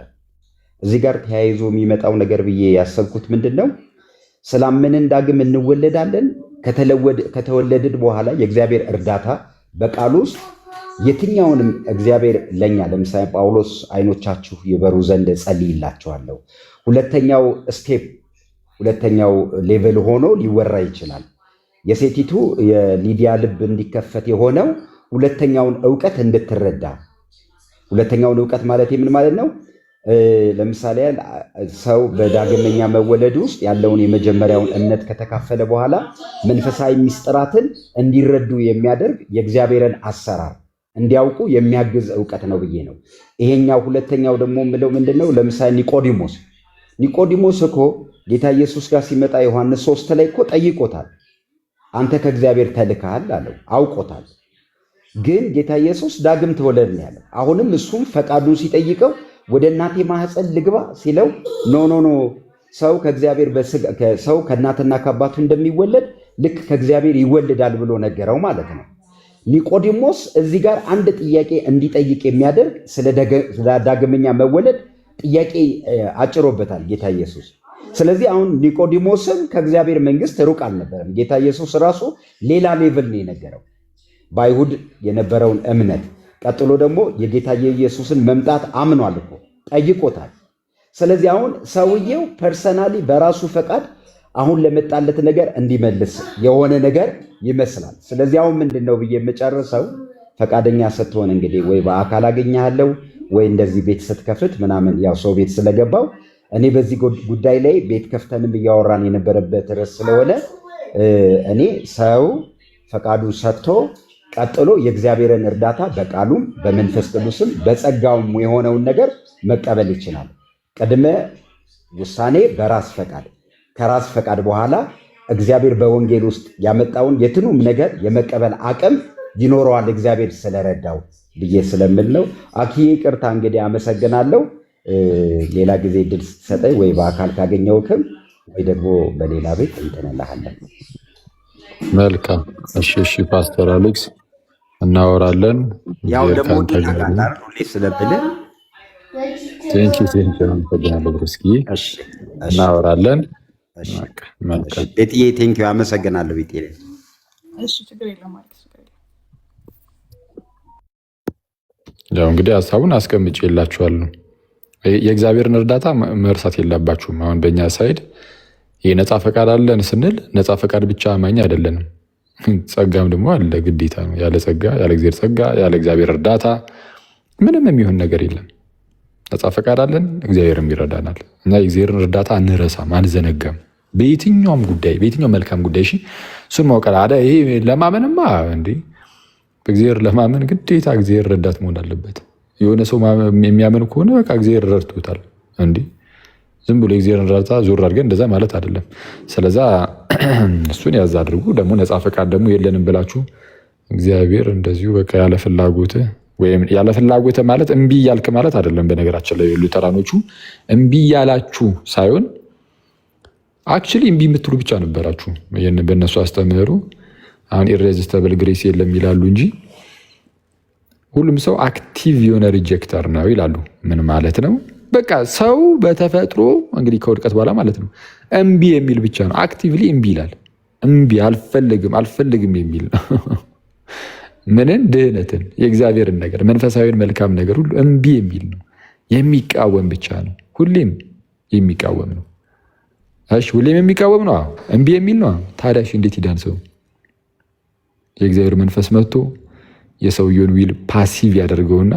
እዚህ ጋር ተያይዞ የሚመጣው ነገር ብዬ ያሰብኩት ምንድነው ስላመንን ዳግም እንወለዳለን። ከተወለድን በኋላ የእግዚአብሔር እርዳታ በቃሉ ውስጥ የትኛውንም እግዚአብሔር ለኛ ለምሳሌ ጳውሎስ አይኖቻችሁ ይበሩ ዘንድ ጸልይላችኋለሁ፣ ሁለተኛው ስቴፕ ሁለተኛው ሌቭል ሆኖ ሊወራ ይችላል። የሴቲቱ የሊዲያ ልብ እንዲከፈት የሆነው ሁለተኛውን ዕውቀት እንድትረዳ። ሁለተኛውን ዕውቀት ማለት ምን ማለት ነው? ለምሳሌ ሰው በዳግመኛ መወለድ ውስጥ ያለውን የመጀመሪያውን እምነት ከተካፈለ በኋላ መንፈሳዊ ሚስጥራትን እንዲረዱ የሚያደርግ የእግዚአብሔርን አሰራር እንዲያውቁ የሚያግዝ ዕውቀት ነው ብዬ ነው። ይሄኛው ሁለተኛው ደግሞ የምለው ምንድነው? ለምሳሌ ኒቆዲሞስ እኮ ጌታ ኢየሱስ ጋር ሲመጣ ዮሐንስ 3 ላይ እኮ ጠይቆታል። አንተ ከእግዚአብሔር ተልከሃል አለው፣ አውቆታል። ግን ጌታ ኢየሱስ ዳግም ተወለድ ነው ያለው። አሁንም እሱም ፈቃዱን ሲጠይቀው ወደ እናቴ ማህፀን ልግባ ሲለው ኖ ሰው ከእግዚአብሔር ሰው ከእናትና ከአባቱ እንደሚወለድ ልክ ከእግዚአብሔር ይወልዳል ብሎ ነገረው ማለት ነው። ኒቆዲሞስ እዚህ ጋር አንድ ጥያቄ እንዲጠይቅ የሚያደርግ ስለ ዳግመኛ መወለድ ጥያቄ አጭሮበታል ጌታ ኢየሱስ። ስለዚህ አሁን ኒቆዲሞስም ከእግዚአብሔር መንግስት ሩቅ አልነበረም። ጌታ ኢየሱስ ራሱ ሌላ ሌቭል ነው የነገረው በአይሁድ የነበረውን እምነት። ቀጥሎ ደግሞ የጌታ የኢየሱስን መምጣት አምኗል እኮ ጠይቆታል። ስለዚህ አሁን ሰውየው ፐርሰናሊ በራሱ ፈቃድ አሁን ለመጣለት ነገር እንዲመልስ የሆነ ነገር ይመስላል። ስለዚህ አሁን ምንድን ነው ብዬ የምጨርሰው ፈቃደኛ ስትሆን እንግዲህ ወይ በአካል አገኘሃለሁ ወይ እንደዚህ ቤት ስትከፍት ምናምን ያው ሰው ቤት ስለገባው እኔ በዚህ ጉዳይ ላይ ቤት ከፍተንም እያወራን የነበረበት ርዕስ ስለሆነ እኔ ሰው ፈቃዱን ሰጥቶ ቀጥሎ የእግዚአብሔርን እርዳታ በቃሉም በመንፈስ ቅዱስም በጸጋውም የሆነውን ነገር መቀበል ይችላል። ቅድመ ውሳኔ በራስ ፈቃድ፣ ከራስ ፈቃድ በኋላ እግዚአብሔር በወንጌል ውስጥ ያመጣውን የትኑም ነገር የመቀበል አቅም ይኖረዋል እግዚአብሔር ስለረዳው። ብዬ ስለምል ነው። አክዬ ይቅርታ እንግዲህ አመሰግናለሁ። ሌላ ጊዜ ድል ስትሰጠኝ ወይ በአካል ካገኘውክም ወይ ደግሞ በሌላ ቤት እንትን እልሃለን። መልካም እሺ፣ እሺ ፓስተር አሌክስ እናወራለን። ያው ደግሞ ሁሌ ስለምልህ አመሰግናለሁ ብርስኪ። እናወራለን። ቤትዬ ቴንኪው አመሰግናለሁ። ቤት ያው እንግዲህ ሀሳቡን አስቀምጬ የላችኋለሁ። የእግዚአብሔርን እርዳታ መርሳት የለባችሁም። አሁን በእኛ ሳይድ ይህ ነፃ ፈቃድ አለን ስንል ነፃ ፈቃድ ብቻ አማኝ አይደለንም፣ ጸጋም ደግሞ አለ፣ ግዴታ ነው። ያለ ጸጋ፣ ያለ እግዚአብሔር ጸጋ፣ ያለ እግዚአብሔር እርዳታ ምንም የሚሆን ነገር የለም። ነፃ ፈቃድ አለን፣ እግዚአብሔርም ይረዳናል። እና የእግዚአብሔርን እርዳታ አንረሳም፣ አንዘነጋም። በየትኛውም ጉዳይ፣ በየትኛውም መልካም ጉዳይ እሱን ማውቃል። ይሄ ለማመንማ እንዴ በእግዚአብሔር ለማመን ግዴታ እግዚአብሔር ረዳት መሆን አለበት። የሆነ ሰው የሚያምን ከሆነ በቃ እግዚአብሔር ረድቶታል። እንዴ ዝም ብሎ የእግዚአብሔርን እርዳታ ዞር አድርገን እንደዛ ማለት አይደለም። ስለዛ እሱን ያዝ አድርጉ። ደግሞ ነፃ ፈቃድ ደግሞ የለንም ብላችሁ እግዚአብሔር እንደዚሁ በቃ ያለ ፍላጎት ወይም ያለ ፍላጎት ማለት እምቢ እያልክ ማለት አይደለም። በነገራችን ላይ ሉተራኖቹ እምቢ እያላችሁ ሳይሆን አክቹዋሊ እምቢ የምትሉ ብቻ ነበራችሁ። በእነሱ አስተምህሩ አሁን ኢሬዚስተብል ግሬስ የለም ይላሉ እንጂ ሁሉም ሰው አክቲቭ የሆነ ሪጀክተር ነው ይላሉ። ምን ማለት ነው? በቃ ሰው በተፈጥሮ እንግዲህ ከውድቀት በኋላ ማለት ነው እምቢ የሚል ብቻ ነው። አክቲቭሊ እምቢ ይላል። እምቢ አልፈልግም የሚል ነው። ምንን? ድህነትን፣ የእግዚአብሔርን ነገር፣ መንፈሳዊን መልካም ነገር ሁሉ እምቢ የሚል ነው። የሚቃወም ብቻ ነው። ሁሌም የሚቃወም ነው። እሺ ሁሌም የሚቃወም ነው። እምቢ የሚል ነው። ታዲያ እንዴት ይዳን ሰው? የእግዚአብሔር መንፈስ መጥቶ የሰውየውን ዊል ፓሲቭ ያደርገውና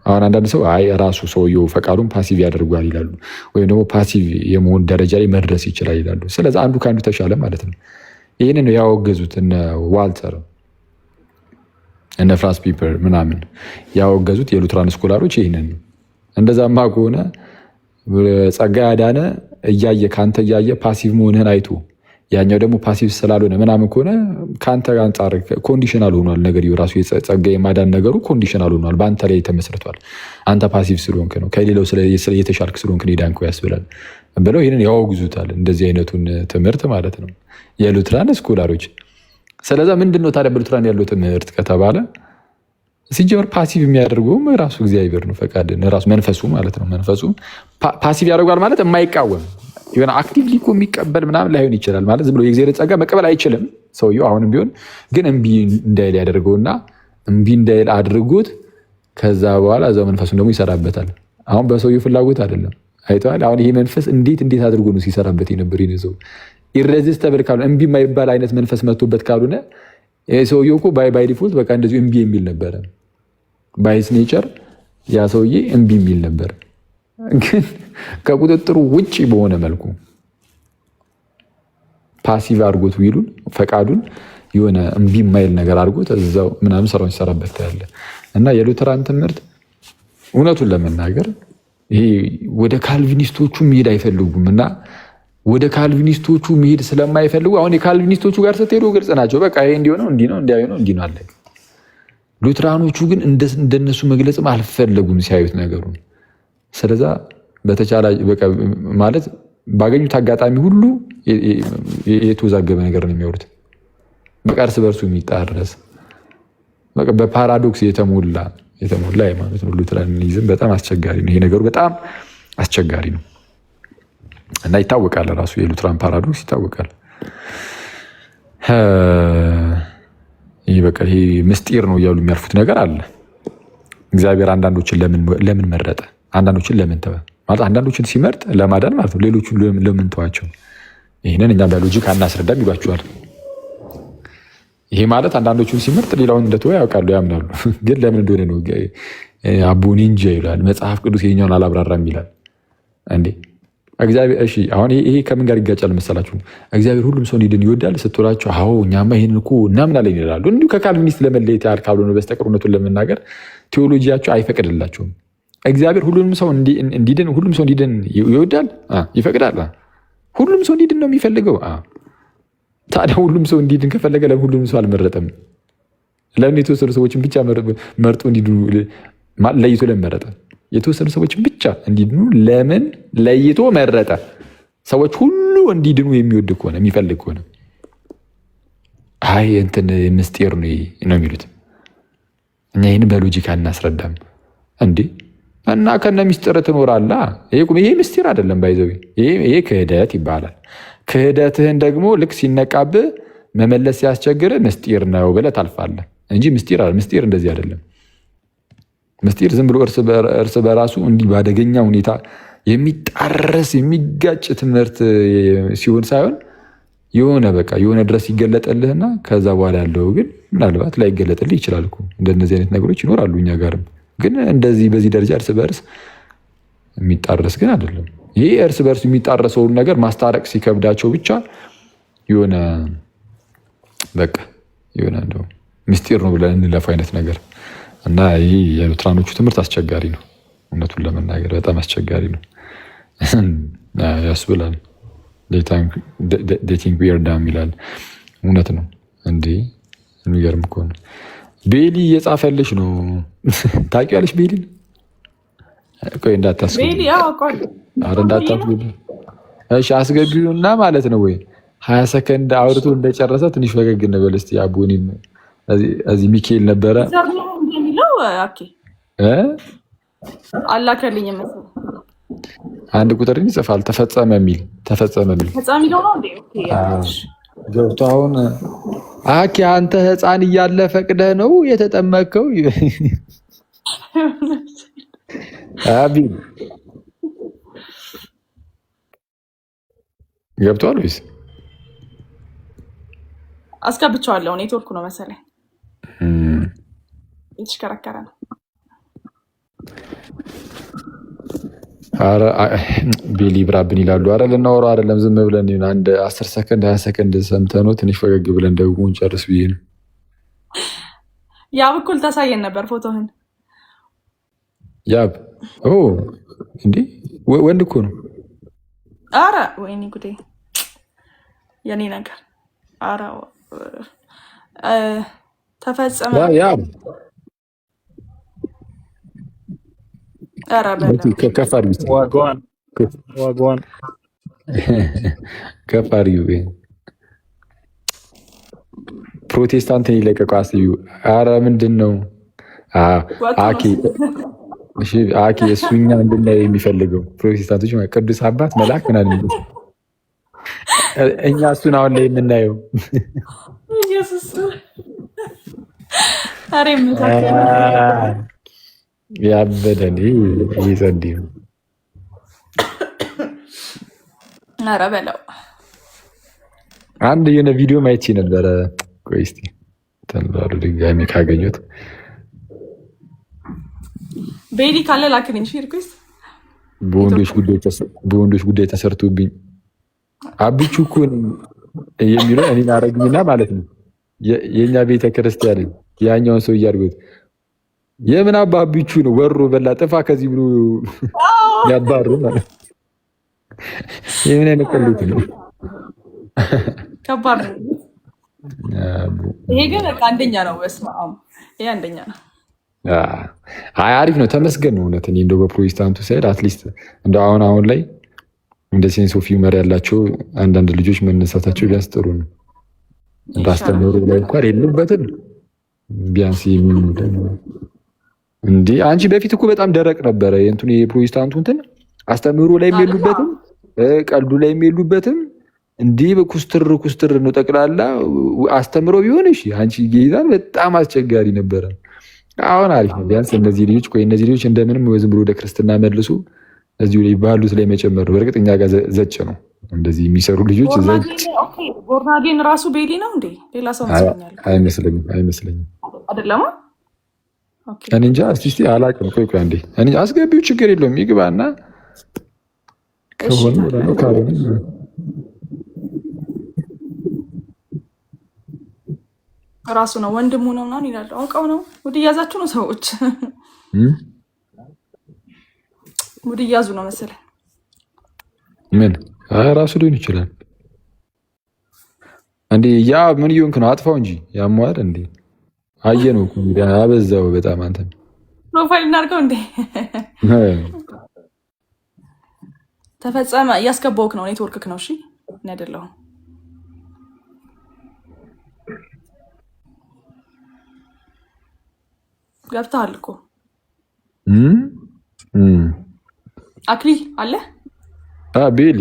አሁን አንዳንድ ሰው አይ ራሱ ሰውየው ፈቃዱን ፓሲቭ ያደርጓል ይላሉ፣ ወይም ደግሞ ፓሲቭ የመሆን ደረጃ ላይ መድረስ ይችላል ይላሉ። ስለዚህ አንዱ ከአንዱ ተሻለ ማለት ነው። ይህንን ያወገዙት እነ ዋልተር እነ ፍራንስ ፒፐር ምናምን ያወገዙት የሉትራን ስኮላሮች ይህንን ነው። እንደዛማ ከሆነ ጸጋ ያዳነ እያየ ከአንተ እያየ ፓሲቭ መሆንህን አይቶ ያኛው ደግሞ ፓሲቭ ስላልሆነ ምናምን ከሆነ ከአንተ አንጻር ኮንዲሽናል ሆኗል ነገር ራሱ ጸጋ የማዳን ነገሩ ኮንዲሽናል ሆኗል። በአንተ ላይ ተመስርቷል። አንተ ፓሲቭ ስለሆንክ ነው፣ ከሌላው የተሻልክ ስለሆንክ ዳንኩ ያስብላል ብለው ይህንን ያወግዙታል። እንደዚህ አይነቱን ትምህርት ማለት ነው የሉትራን ስኮላሮች። ስለዛ ምንድን ነው ታዲያ በሉትራን ያለው ትምህርት ከተባለ ሲጀመር ፓሲቭ የሚያደርገውም ራሱ እግዚአብሔር ነው። ፈቃድን ራሱ መንፈሱ ማለት ነው። መንፈሱ ፓሲቭ ያደርጓል ማለት የማይቃወም የሆነ አክቲቭሊ እኮ የሚቀበል ምናምን ላይሆን ይችላል ማለት ዝም ብሎ የእግዚአብሔር ጸጋ መቀበል አይችልም ሰውየው አሁንም ቢሆን ግን እምቢ እንዳይል ያደርገውና እምቢ እንዳይል አድርጎት ከዛ በኋላ እዛው መንፈሱን ደግሞ ይሰራበታል። አሁን በሰውየው ፍላጎት አይደለም። አይተዋል። አሁን ይሄ መንፈስ እንዴት አድርጎ ነው ሲሰራበት የነበር ይነዘው ኢሬዚስተብል ካልሆነ እምቢ የማይባል አይነት መንፈስ መጥቶበት ካልሆነ ሰውየው እኮ ባይ ዲፎልት በቃ እንደዚሁ እምቢ የሚል ነበረ። ባይስ ኔቸር ያ ሰውዬ እምቢ የሚል ነበር። ግን ከቁጥጥሩ ውጭ በሆነ መልኩ ፓሲቭ አድርጎት ዊሉን ፈቃዱን የሆነ እምቢ የማይል ነገር አድርጎት እዛው ምናምን ስራውን ሲሰራበት ያለ እና የሉተራን ትምህርት እውነቱን ለመናገር ይሄ ወደ ካልቪኒስቶቹ መሄድ አይፈልጉም እና ወደ ካልቪኒስቶቹ መሄድ ስለማይፈልጉ አሁን የካልቪኒስቶቹ ጋር ስትሄዱ ግልጽ ናቸው። በቃ ይሄ እንዲሆነው እንዲህ ነው እንዲያየው እንዲህ ነው አለ። ሉትራኖቹ ግን እንደነሱ መግለጽም አልፈለጉም ሲያዩት ነገሩን። ስለዛ በተቻለ በቃ ማለት ባገኙት አጋጣሚ ሁሉ የተወዛገበ ነገር ነው የሚያወሩት። በቃ እርስ በርሱ የሚጣረስ በቃ በፓራዶክስ የተሞላ ሃይማኖት ነው ሉትራኒዝም። በጣም አስቸጋሪ ነው ይሄ ነገሩ፣ በጣም አስቸጋሪ ነው እና ይታወቃል። ራሱ የሉትራን ፓራዶክስ ይታወቃል። ይህ በቃ ይሄ ምስጢር ነው እያሉ የሚያልፉት ነገር አለ። እግዚአብሔር አንዳንዶችን ለምን መረጠ? አንዳንዶችን ለምን ተወ? ማለት አንዳንዶችን ሲመርጥ ለማዳን ማለት ነው። ሌሎቹን ለምን ተዋቸው? ይህንን እኛ በሎጂክ አናስረዳም ይሏቸዋል። ይሄ ማለት አንዳንዶቹን ሲመርጥ ሌላውን እንደተወ ያውቃሉ፣ ያምናሉ። ግን ለምን እንደሆነ ነው አቡኒ እንጂ ይላል መጽሐፍ ቅዱስ የኛውን አላብራራም ይላል። እንዴ እግዚአብሔር እሺ፣ አሁን ይሄ ከምን ጋር ይጋጫል መሰላችሁ? እግዚአብሔር ሁሉም ሰው እንዲድን ይወዳል ስትላቸው፣ አዎ እኛማ ይሄንን እኮ እናምናለን ይላሉ። እንዲሁ ከካልቪኒስት ለመለየት ያህል ካልሆነ በስተቀር እውነቱን ለመናገር ቴዎሎጂያቸው አይፈቅድላቸውም። እግዚአብሔር ሁሉም ሰው እንዲድን ይወዳል፣ ይፈቅዳል። ሁሉም ሰው እንዲድን ነው የሚፈልገው። ታዲያ ሁሉም ሰው እንዲድን ከፈለገ ለምን ሁሉም ሰው አልመረጠም? ለምን የተወሰኑ ሰዎችን ብቻ መርጦ እንዲድኑ ለይቶ ለመረጠ? የተወሰኑ ሰዎችን ብቻ እንዲድኑ ለምን ለይቶ መረጠ? ሰዎች ሁሉ እንዲድኑ የሚወድ ከሆነ የሚፈልግ ከሆነ አይ እንትን ምስጢር ነው የሚሉት። እኛ ይህን በሎጂክ አናስረዳም እንዴ እና ከነ ምስጢር ትኖራላ። ይሄ ምስጢር አይደለም፣ ባይዘው ይሄ ክህደት ይባላል። ክህደትህን ደግሞ ልክ ሲነቃብህ መመለስ ሲያስቸግር ምስጢር ነው ብለህ ታልፋለህ እንጂ ምስጢር እንደዚህ አይደለም። ምስጢር ዝም ብሎ እርስ በራሱ እንዲህ ባደገኛ ሁኔታ የሚጣረስ የሚጋጭ ትምህርት ሲሆን ሳይሆን የሆነ በቃ የሆነ ድረስ ይገለጠልህና ከዛ በኋላ ያለው ግን ምናልባት ላይገለጥልህ ይችላል እኮ። እንደነዚህ አይነት ነገሮች ይኖራሉ እኛ ጋርም፣ ግን እንደዚህ በዚህ ደረጃ እርስ በርስ የሚጣረስ ግን አይደለም። ይህ እርስ በርስ የሚጣረሰውን ነገር ማስታረቅ ሲከብዳቸው ብቻ የሆነ በቃ የሆነ እንደው ምስጢር ነው ብለን እንለፍ አይነት ነገር እና ይህ የሉትራኖቹ ትምህርት አስቸጋሪ ነው። እውነቱን ለመናገር በጣም አስቸጋሪ ነው ያስብላል። ዴቲንግ ዊር ዳም ይላል። እውነት ነው እንዴ! የሚገርም እኮ ነው። ቤሊ እየጻፈልሽ ነው። ታውቂያለሽ ቤሊ? ቆይ እንዳታስገቢ። እሺ አስገቢውና ማለት ነው ወይ 20 ሰከንድ አውርቶ እንደጨረሰ ትንሽ ፈገግ እንበል እስኪ። አቦኒም እዚህ ሚካኤል ነበረ አላከልኝ አንድ ቁጥር ይጽፋል ተፈጸመ የሚል ገብቶ አሁን አኪ አንተ ህፃን እያለ ፈቅደህ ነው የተጠመቅከው? አቢ ገብቷል ወይስ አስገብቼዋለሁ? ኔትወርኩ ነው መሰለኝ የተሽከረከረ ነው። ቤሊ ብራብን ይላሉ። አረ ልናወራው አይደለም ዝም ብለን አንድ 10 ሰከንድ 20 ሰከንድ ሰምተነው ትንሽ ፈገግ ብለን ደግሞ እንጨርስ ብዬ ነው። ያብ እኩል ታሳየን ነበር ፎቶህን። ያብ እንዴ ወንድ እኮ ነው። አረ ወይኔ ጉዴ የኔ ነገር። አረ ተፈጸመ። ያብ ከፍ አድርጊው። ፕሮቴስታንትን ይለቀቀው አስዩ። አረ ምንድን ነው አኪ እሱኛ እንድናየው የሚፈልገው ፕሮቴስታንቶች ቅዱስ አባት መልአክ ምናምን፣ እኛ እሱን አሁን ላይ የምናየው ያበደን ይጸድ ነው። ኧረ በለው አንድ የሆነ ቪዲዮ ማየት ነበረ። ቆይ እስኪ ተንባሩ ድጋሚ ካገኙት ቤሊ ካለ ላክልኝ። ሪኩዌስት በወንዶች ጉዳይ ተሰርቶብኝ አብቹ እኮ የሚለው እኔን አረግኝና ማለት ነው የእኛ ቤተ ክርስቲያን ያኛውን ሰው እያድርጎት የምን አባቢቹ ነው ወሮ በላ ጥፋ ከዚህ ብሎ ያባሩ ማለት የምን አይነት ቀልድ ነው? ከባድ ነው ይሄ ግን አንደኛ ነው። በስመ አብ ይሄ አንደኛ ነው። አሪፍ ነው። ተመስገን ነው እውነት። እኔ እንደው በፕሮቴስታንቱ ሳይድ አትሊስት እንደው አሁን ላይ እንደ ሴንስ ኦፍ ሂውመር ያላቸው አንዳንድ ልጆች መነሳታቸው ቢያንስ ጥሩ ነው። እንዳስተምሩ ላይ እንኳን የሉበትም ቢያንስ እንዴ አንቺ በፊት እኮ በጣም ደረቅ ነበረ የእንትኑ የፕሮቴስታንቱ እንትን አስተምሩ ላይ የሉበትም፣ ቀልዱ ላይ የሉበትም። እንዲህ በኩስትር ነው ጠቅላላ አስተምሮ ቢሆን እሺ። አንቺ ጌታን በጣም አስቸጋሪ ነበረ። አሁን አሪፍ ነው ቢያንስ እነዚህ ልጆች እንደምንም ዝም ብሎ ወደ ክርስትና መልሱ እዚሁ ላይ ባሉት ላይ መጨመር ነው። በእርግጥ እኛ ጋር ዘጭ ነው እንደዚህ የሚሰሩ ልጆች ዘጭ። ቦርናጌን ራሱ ቤሊ ነው እንዴ? ሌላ ሰው አይመስለኝም አይደለም። እኔ እንጃ እስቲ አላውቅም። ቆይ አንዴ እኔ አስገቢው ችግር የለውም ይግባና ከሆነ ወራው ካልሆነ ራሱ ነው ወንድሙ ነው ምናምን ይላሉ። አውቀው ነው ወደ ያዛችሁ ነው ሰዎች ወደ ያዙ ነው መሰለኝ። ምን ራሱ ሊሆን ይችላል እንዴ? ያ ምን ይሆንክ ነው? አጥፋው እንጂ ያሟል እንዴ? አየነው እኮ እንግዲህ አበዛው በጣም አንተ ፕሮፋይል እናድርገው እንዴ? ተፈጸመ። እያስገባውክ ነው። ኔትወርክክ ነው። እሺ እኔ አይደለሁም። ገብተሃል እኮ አክሊ አለ ቤሊ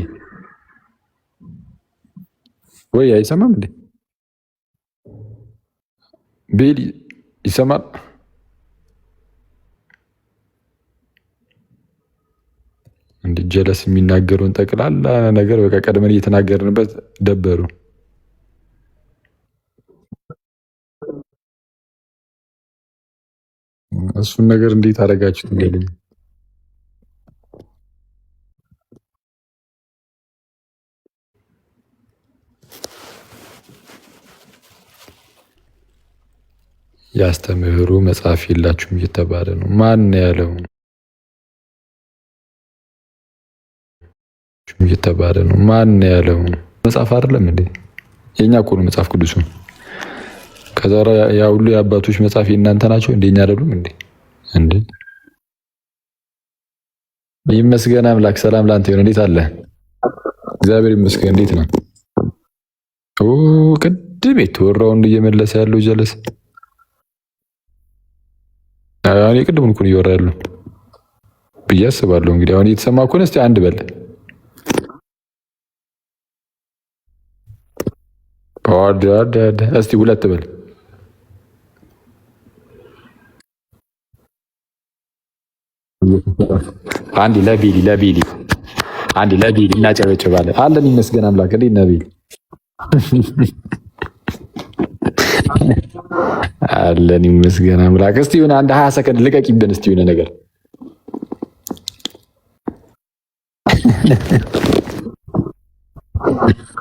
ወይ አይሰማም እንዴ? ቤሊ ይሰማል? እንደ ጀለስ የሚናገሩን ጠቅላላ ነገር በቃ ቀድመን እየተናገርንበት ደበሩ። እሱን ነገር እንዴት አደረጋችሁት? እንገልኝ ያስተምህሩ መጽሐፍ የላችሁም እየተባለ ነው። ማን ያለው እየተባለ ነው? ማን ያለው መጽሐፍ አይደለም እንዴ? የኛ እኮ ነው መጽሐፍ ቅዱሱ። ከዛ ያ ሁሉ የአባቶች መጽሐፍ የእናንተ ናቸው እንደኛ አይደሉም እንዴ? እንዴ ይመስገን አምላክ። ሰላም ላንተ ይሁን። እንዴት አለ? እግዚአብሔር ይመስገን። እንዴት ነው? ኦ ቅድም የተወራውን እየመለሰ ያለው ጀለስ እኔ ቅድሙን እኮ እያወራ ያለው ብዬ አስባለሁ። እንግዲህ አሁን እየተሰማ እኮ ነው። እስቲ አንድ በል እስቲ ሁለት በል አንድ ለቢሊ አንድ ለቢሊ እናጨበጭባለን። አለን ይመስገን አምላክ። እንዴት ነህ ቢሊ? አለን ይመስገን አምላክ። እስቲ የሆነ አንድ 20 ሰከንድ ልቀቂብን እስቲ የሆነ ነገር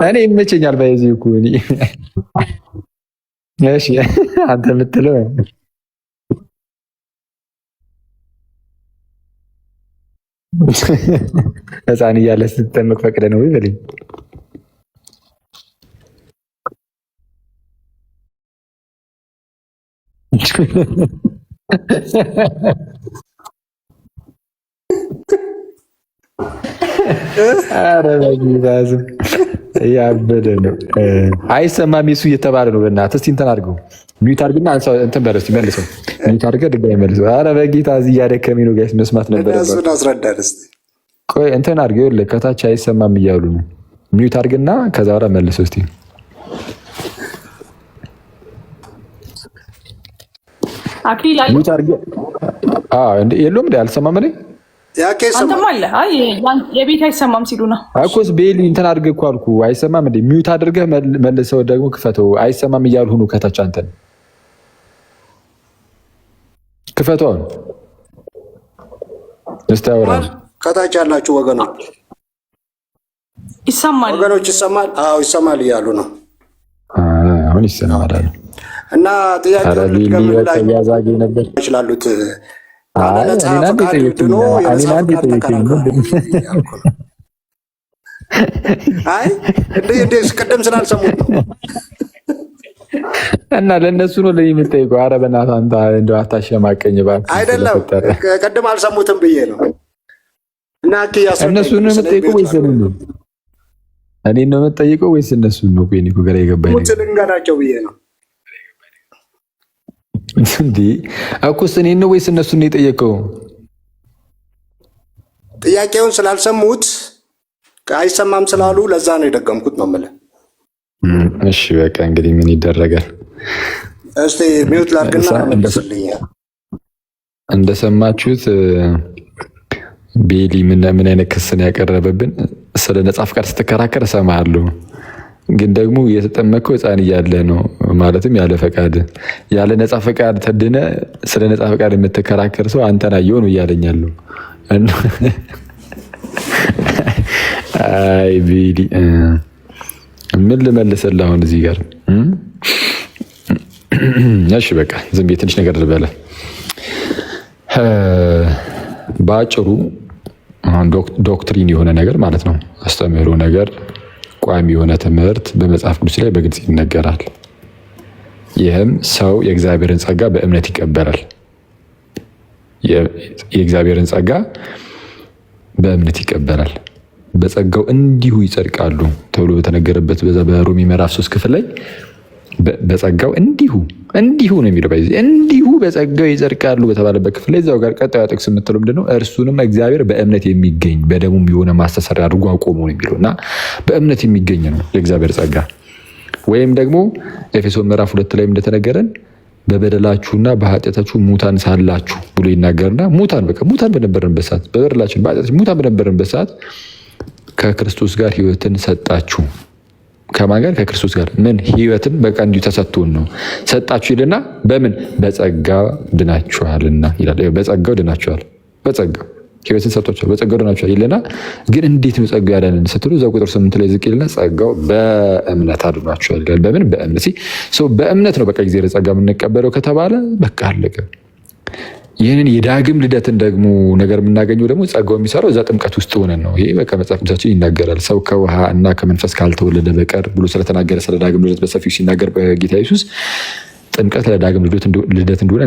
እኔ ይመቸኛል። በዚህ እኮ እኔ እሺ አንተ የምትለው ሕፃን እያለ ስትጠመቅ ፈቅደ ነው ይበልኝ። ኧረ በጊዛዝ ያበደ ነው። አይሰማም የሱ እየተባለ ነው። በእናትህ እስቲ እንትን አድርገው ሚዩት አድርግና አንሳው። እንትን በለው እስቲ መልሰው ሚዩት አድርገህ ድጋሚ መልሰው። ኧረ በጌታ እዚህ እያደከመኝ ነው ጋይስ፣ መስማት ነበረበት። ቆይ እንትን አድርገው ይኸውልህ፣ ከታች አይሰማም እያሉ ነው። ሚዩት አድርግና ከዛ በኋላ መልሰው እስቲ። አክሊል አለ ሚዩት አድርገህ እንደ የለውም እንደ አልሰማም እኔ አንተም አለ። አይ የቤት አይሰማም ሲሉ ነው እኮ ቤሊ እንትን አድርገህ እኮ አልኩህ። አይሰማም እንደ ሚዩት አድርገህ መልሰው ደግሞ ክፈተው። አይሰማም እያሉ ነው ከታች። አንተን ክፈተው አሁን እስታወራል። ከታች ያላችሁ ወገኖች ይሰማል፣ ወገኖች ይሰማል። አዎ ይሰማል እያሉ ነው። አሁን ይሰማል እና ጥያቄ ያዛጌ ነበር ይችላሉት ቅድም ስላልሰሙት ነው። እና ለእነሱ ነው የምጠይቀው። ኧረ በእናትህ አንተ እንደው አታሸማቀኝ እባክህ። አይደለም ቅድም አልሰሙትም ብዬ ነው። እና እነሱን ነው የምጠይቀው ወይስ እኔን ነው የምጠይቀው ወይስ እነሱን ነው? እኮ ግራ የገባኝ ልንገራቸው ብዬ ነው። እንዴ እኮስ እኔን ነው ወይስ እነሱን ነው የጠየቀው? ጥያቄውን ስላልሰሙት አይሰማም ስላሉ ለዛ ነው የደገምኩት ነው የምልህ። እሺ በቃ እንግዲህ ምን ይደረጋል። እስቲ ሚውት ላድርግና መልስልኛል። እንደሰማችሁት ቤሊ ምን አይነት ክስ ነው ያቀረበብን? ስለ ነጻ ፍቃድ ስትከራከር እሰማሃለሁ፣ ግን ደግሞ የተጠመቀው ሕፃን እያለ ነው። ማለትም ያለ ፈቃድ ያለ ነጻ ፈቃድ ተድነ ስለ ነጻ ፈቃድ የምትከራከር ሰው አንተን አየሁ ነው እያለኛለሁ። አይ ቤሊ ምን ልመልስልህ አሁን እዚህ ጋር? እሺ በቃ ዝም ብዬ ትንሽ ነገር ልበለ። በአጭሩ ዶክትሪን የሆነ ነገር ማለት ነው፣ አስተምህሮ ነገር፣ ቋሚ የሆነ ትምህርት በመጽሐፍ ቅዱስ ላይ በግልጽ ይነገራል። ይህም ሰው የእግዚአብሔርን ጸጋ በእምነት ይቀበላል። የእግዚአብሔርን ጸጋ በእምነት ይቀበላል፣ በጸጋው እንዲሁ ይጸድቃሉ ተብሎ በተነገረበት በዛ በሮሜ ምዕራፍ 3 ክፍል ላይ በጸጋው እንዲሁ ነው የሚለው። እንዲሁ በጸጋው ይጸድቃሉ በተባለበት ክፍል ላይ እዛው ጋር ቀጣዩ ጥቅስ የምትለው ምንድነው? እርሱንም እግዚአብሔር በእምነት የሚገኝ በደሙም የሆነ ማስተሰሪያ አድርጎ አቆሞ ነው የሚለው እና በእምነት የሚገኝ ነው የእግዚአብሔር ጸጋ። ወይም ደግሞ ኤፌሶን ምዕራፍ 2 ላይ እንደተነገረን በበደላችሁና በኃጢአታችሁ ሙታን ሳላችሁ ብሎ ይናገርና ሙታን በነበርንበት ሰዓት በበደላችን በኃጢአታችን ሙታን በነበርንበት ሰዓት ከክርስቶስ ጋር ሕይወትን ሰጣችሁ። ከማን ጋር? ከክርስቶስ ጋር። ምን ሕይወትን በቃ እንዲሁ ተሰጥቶን ነው ሰጣችሁ ይልና በምን በጸጋ ድናችኋልና ይላል። በጸጋው ድናችኋል፣ በጸጋ ሕይወትን ሰጥቷችኋል፣ በጸጋው ድናችኋል ይልና ግን እንዴት ነው ጸጋው ያዳነን ስትሉ እዛው ቁጥር 8 ላይ ዝቅ ይልና ጸጋው በእምነት አድኗችኋል ይላል። በምን? በእምነት። በእምነት ነው በቃ እግዚአብሔር ጸጋ የምንቀበለው ከተባለ በቃ አለቀ። ይህንን የዳግም ልደትን ደግሞ ነገር የምናገኘው ደግሞ ጸጋው የሚሰራው እዛ ጥምቀት ውስጥ ሆነን ነው። ይሄ በቃ መጽሐፍ ቅዱሳችን ይናገራል። ሰው ከውሃ እና ከመንፈስ ካልተወለደ በቀር ብሎ ስለተናገረ ስለ ዳግም ልደት በሰፊው ሲናገር በጌታ ኢየሱስ ጥምቀት ለዳግም ልደት እንደሆነ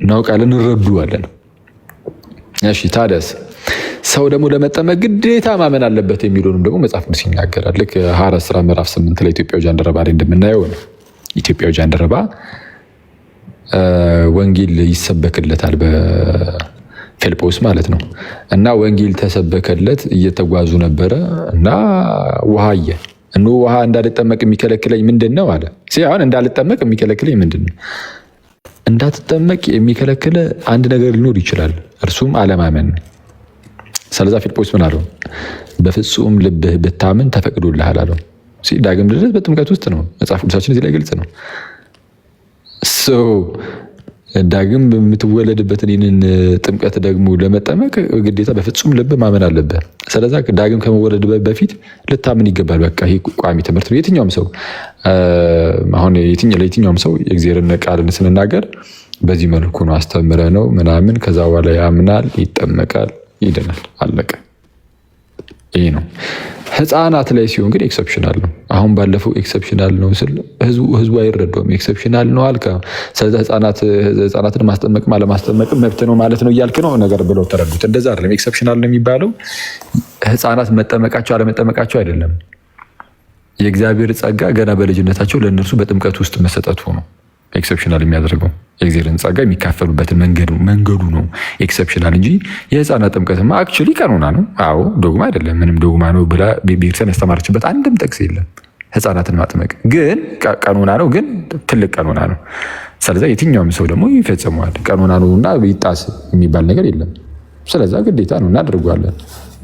እናውቃለን፣ እንረዱዋለን። እሺ ታዲያስ ሰው ደግሞ ለመጠመቅ ግዴታ ማመን አለበት የሚለውንም ደግሞ መጽሐፍ ቅዱስ ይናገራል። ልክ ሐዋርያት ሥራ ምዕራፍ 8 ላይ ኢትዮጵያዊ ጃንደረባ ላይ እንደምናየው ነው። ኢትዮጵያዊ ጃንደረባ ወንጌል ይሰበክለታል በፊልጶስ ማለት ነው። እና ወንጌል ተሰበከለት፣ እየተጓዙ ነበረ እና ውሃ አየ። ውሃ እንዳልጠመቅ የሚከለክለኝ ምንድን ነው አለ። አሁን እንዳልጠመቅ የሚከለክለኝ ምንድን ነው? እንዳትጠመቅ የሚከለክለ አንድ ነገር ሊኖር ይችላል፣ እርሱም አለማመን። ስለዛ ፊልጶስ ምን አለው? በፍጹም ልብህ ብታምን ተፈቅዶልሃል አለው። ዳግም ልደት በጥምቀት ውስጥ ነው። መጽሐፍ ቅዱሳችን እዚህ ላይ ግልጽ ነው። ዳግም የምትወለድበትን ይህንን ጥምቀት ደግሞ ለመጠመቅ ግዴታ በፍጹም ልብ ማመን አለብህ። ስለዛ ዳግም ከመወለድ በፊት ልታምን ይገባል። በቃ ይህ ቋሚ ትምህርት ነው። የትኛውም ሰው አሁን ለየትኛውም ሰው የእግዚአብሔርን ቃልን ስንናገር በዚህ መልኩ ነው አስተምረ ነው ምናምን፣ ከዛ በኋላ ያምናል፣ ይጠመቃል፣ ይድናል፣ አለቀ። ይህ ነው። ህፃናት ላይ ሲሆን ግን ኤክሰፕሽናል ነው። አሁን ባለፈው ኤክሰፕሽናል ነው ስል ህዝቡ አይረዳውም። ኤክሰፕሽናል ነው አልከ። ስለዚህ ህፃናትን ማስጠመቅም አለማስጠመቅም መብት ነው ማለት ነው እያልክ ነው ነገር ብለው ተረዱት። እንደዛ አይደለም። ኤክሰፕሽናል ነው የሚባለው ህፃናት መጠመቃቸው አለመጠመቃቸው አይደለም። የእግዚአብሔር ጸጋ ገና በልጅነታቸው ለእነርሱ በጥምቀት ውስጥ መሰጠቱ ነው ኤክሰፕሽናል የሚያደርገው። የእግዚአብሔርን ጸጋ የሚካፈሉበትን መንገዱ ነው ኤክሰፕሽናል እንጂ የህፃናት ጥምቀትማ አክቹዋሊ ቀኖና ነው። አዎ ዶግማ አይደለም። ምንም ዶግማ ነው ብላ ቤተክርስቲያን ያስተማረችበት አንድም ጥቅስ የለም። ህፃናትን ማጥመቅ ግን ቀኖና ነው፣ ግን ትልቅ ቀኖና ነው። ስለዚ የትኛውም ሰው ደግሞ ይፈጽመዋል። ቀኖና ነው እና ይጣስ የሚባል ነገር የለም። ስለዛ ግዴታ ነው እናደርጓለን።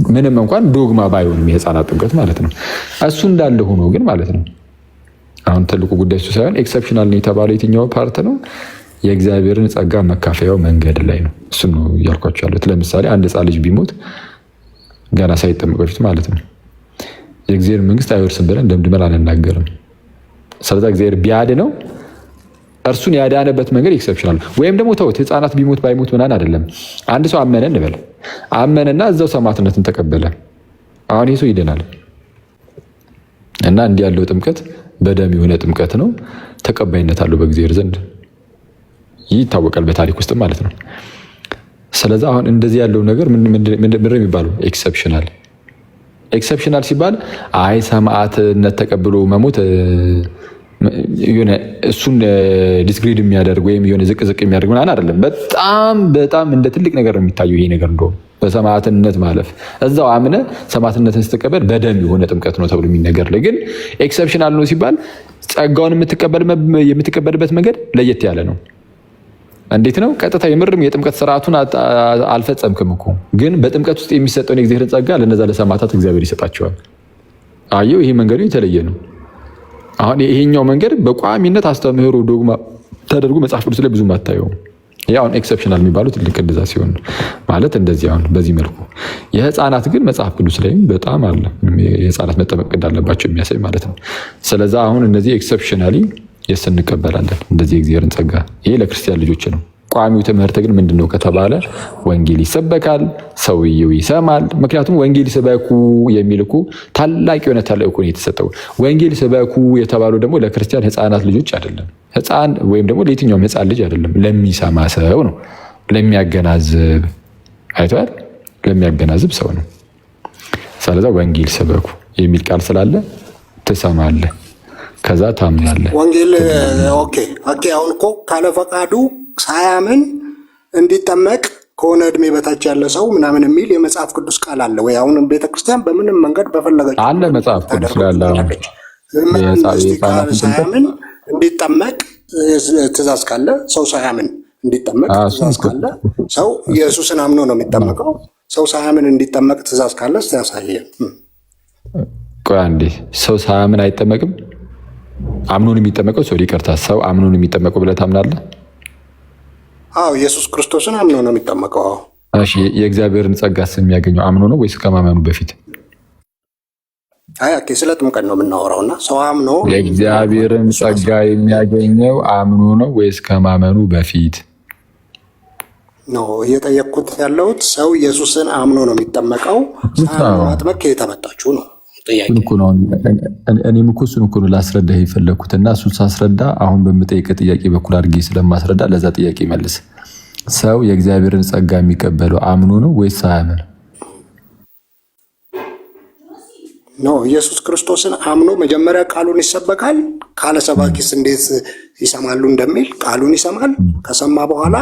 ምንም እንኳን ዶግማ ባይሆንም የህፃናት ጥምቀት ማለት ነው። እሱ እንዳለ ሆኖ ግን ማለት ነው አሁን ትልቁ ጉዳይ እሱ ሳይሆን ኤክሰፕሽናል ነው የተባለው የትኛው ፓርት ነው? የእግዚአብሔርን ጸጋ መካፈያው መንገድ ላይ ነው። እሱ ነው እያልኳቸው ያሉት። ለምሳሌ አንድ ህፃን ልጅ ቢሞት ገና ሳይጠመቅ በፊት ማለት ነው የእግዚአብሔር መንግስት አይወርስም ብለን ደምድመን አንናገርም። ስለዛ እግዚአብሔር ቢያድነው እርሱን ያዳነበት መንገድ ኤክሰፕሽናል። ወይም ደግሞ ተውት፣ ህፃናት ቢሞት ባይሞት ምናምን አይደለም። አንድ ሰው አመነ እንበል፣ አመነና እዛው ሰማዕትነትን ተቀበለ። አሁን ይህ ሰው ይድናል። እና እንዲህ ያለው ጥምቀት በደም የሆነ ጥምቀት ነው። ተቀባይነት አለው በእግዚአብሔር ዘንድ። ይህ ይታወቃል በታሪክ ውስጥ ማለት ነው። ስለዚህ አሁን እንደዚህ ያለው ነገር ምንድን የሚባለው? ኤክሰፕሽናል ሲባል አይ ሰማዕትነት ተቀብሎ መሞት የሆነ እሱን ዲስግሬድ የሚያደርግ ወይም የሆነ ዝቅ የሚያደርግ ምናምን አይደለም። በጣም እንደ ትልቅ ነገር ነው የሚታየው ይሄ ነገር። እንደውም በሰማዕትነት ማለፍ እዛው አምነ ሰማዕትነትን ስትቀበል በደም የሆነ ጥምቀት ነው ተብሎ የሚነገር ላይ ግን ኤክሰፕሽናል ነው ሲባል ጸጋውን የምትቀበልበት መንገድ ለየት ያለ ነው። እንዴት ነው? ቀጥታ የምርም የጥምቀት ስርዓቱን አልፈጸምክም እኮ፣ ግን በጥምቀት ውስጥ የሚሰጠውን የእግዚአብሔርን ጸጋ ለነዛ ለሰማዕታት እግዚአብሔር ይሰጣቸዋል። አየው፣ ይሄ መንገዱ የተለየ ነው። አሁን ይሄኛው መንገድ በቋሚነት አስተምህሮ ዶግማ ተደርጎ መጽሐፍ ቅዱስ ላይ ብዙም አታየውም። አሁን ኤክሰፕሽናል የሚባሉት ልክ እንደዛ ሲሆን ማለት እንደዚህ አሁን በዚህ መልኩ። የህፃናት ግን መጽሐፍ ቅዱስ ላይም በጣም አለ የህፃናት መጠመቅ እንዳለባቸው የሚያሳይ ማለት ነው። ስለዛ አሁን እነዚህ ኤክሰፕሽናሊ የስ እንቀበላለን እንደዚህ የእግዚአብሔርን ጸጋ። ይሄ ለክርስቲያን ልጆች ነው። ቋሚው ትምህርት ግን ምንድነው ከተባለ ወንጌል ይሰበካል፣ ሰውየው ይሰማል። ምክንያቱም ወንጌል ስበኩ የሚል እኮ ታላቅ የሆነ ተልእኮ ነው የተሰጠው። ወንጌል ስበኩ የተባሉ ደግሞ ለክርስቲያን ህፃናት ልጆች አይደለም፣ ህፃን ወይም ደግሞ ለየትኛውም ህፃን ልጅ አይደለም፣ ለሚሰማ ሰው ነው፣ ለሚያገናዝብ አይተዋል፣ ለሚያገናዝብ ሰው ነው። ስለዛ ወንጌል ስበኩ የሚል ቃል ስላለ ትሰማለህ፣ ከዛ ታምናለህ። ወንጌል ኦኬ። አሁን እኮ ካለ ፈቃዱ ሳያምን እንዲጠመቅ ከሆነ እድሜ በታች ያለ ሰው ምናምን የሚል የመጽሐፍ ቅዱስ ቃል አለ ወይ? አሁንም ቤተክርስቲያን በምንም መንገድ በፈለገች አለ መጽሐፍ ቅዱስ ያለ ሳያምን እንዲጠመቅ ትእዛዝ ካለ ሰው ሳያምን እንዲጠመቅ ትእዛዝ ካለ ሰው ኢየሱስን አምኖ ነው የሚጠመቀው። ሰው ሳያምን እንዲጠመቅ ትእዛዝ ካለ እስቲ ያሳየን። ቆይ አንዴ፣ ሰው ሳያምን አይጠመቅም? አምኖን የሚጠመቀው ሰው ይቅርታ፣ ሰው አምኖን የሚጠመቀው ብለህ ታምናለህ? አዎ ኢየሱስ ክርስቶስን አምኖ ነው የሚጠመቀው። እሺ የእግዚአብሔርን ጸጋስ የሚያገኘው አምኖ ነው ወይስ ከማመኑ በፊት? ኦኬ ስለ ጥምቀት ነው የምናወራውና ሰው አምኖ የእግዚአብሔርን ጸጋ የሚያገኘው አምኖ ነው ወይስ ከማመኑ በፊት ነው እየጠየቅኩት ያለሁት። ሰው ኢየሱስን አምኖ ነው የሚጠመቀው። ማጥመቅ ከየተመጣችሁ ነው ጥያቄ። እኔም እኮ እሱን እኮ ነው ላስረዳህ የፈለግኩትና እሱን ሳስረዳ አሁን በምጠይቀህ ጥያቄ በኩል አድርጌ ስለማስረዳ ለዛ ጥያቄ መልስ። ሰው የእግዚአብሔርን ጸጋ የሚቀበለው አምኖ ነው ወይስ ሳያምን ነው? ኢየሱስ ክርስቶስን አምኖ መጀመሪያ ቃሉን ይሰበካል። ካለ ሰባኪስ እንዴት ይሰማሉ እንደሚል ቃሉን ይሰማል። ከሰማ በኋላ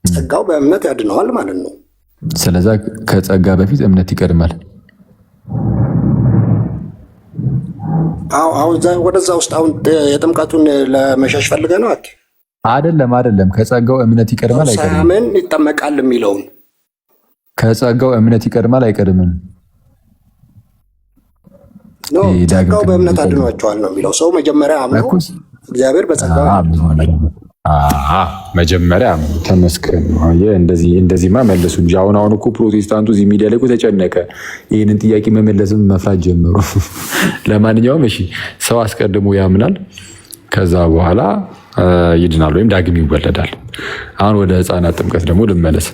ጸጋው በእምነት ያድነዋል ማለት ነው። ስለዛ ከጸጋ በፊት እምነት ይቀድማል። አሁን ወደዛ ውስጥ አሁን የጥምቀቱን ለመሸሽ ፈልገ ነው? አይደለም። ከጸጋው እምነት ይቀድማል አይቀድምም? ሳያምን ይጠመቃል የሚለውን ከጸጋው እምነት ይቀድማል አይቀድምም? ጸጋው በእምነት አድኗቸዋል ነው የሚለው። ሰው መጀመሪያ አምኖ እግዚአብሔር በጸጋው መጀመሪያ ተመስገን። እንደዚህማ መለሱ እንጂ አሁን እኮ ፕሮቴስታንቱ እዚህ ሚዲያ ላይ ተጨነቀ። ይህንን ጥያቄ መመለስም መፍራት ጀመሩ። ለማንኛውም እሺ ሰው አስቀድሞ ያምናል፣ ከዛ በኋላ ይድናል ወይም ዳግም ይወለዳል። አሁን ወደ ህፃናት ጥምቀት ደግሞ ልመለስ።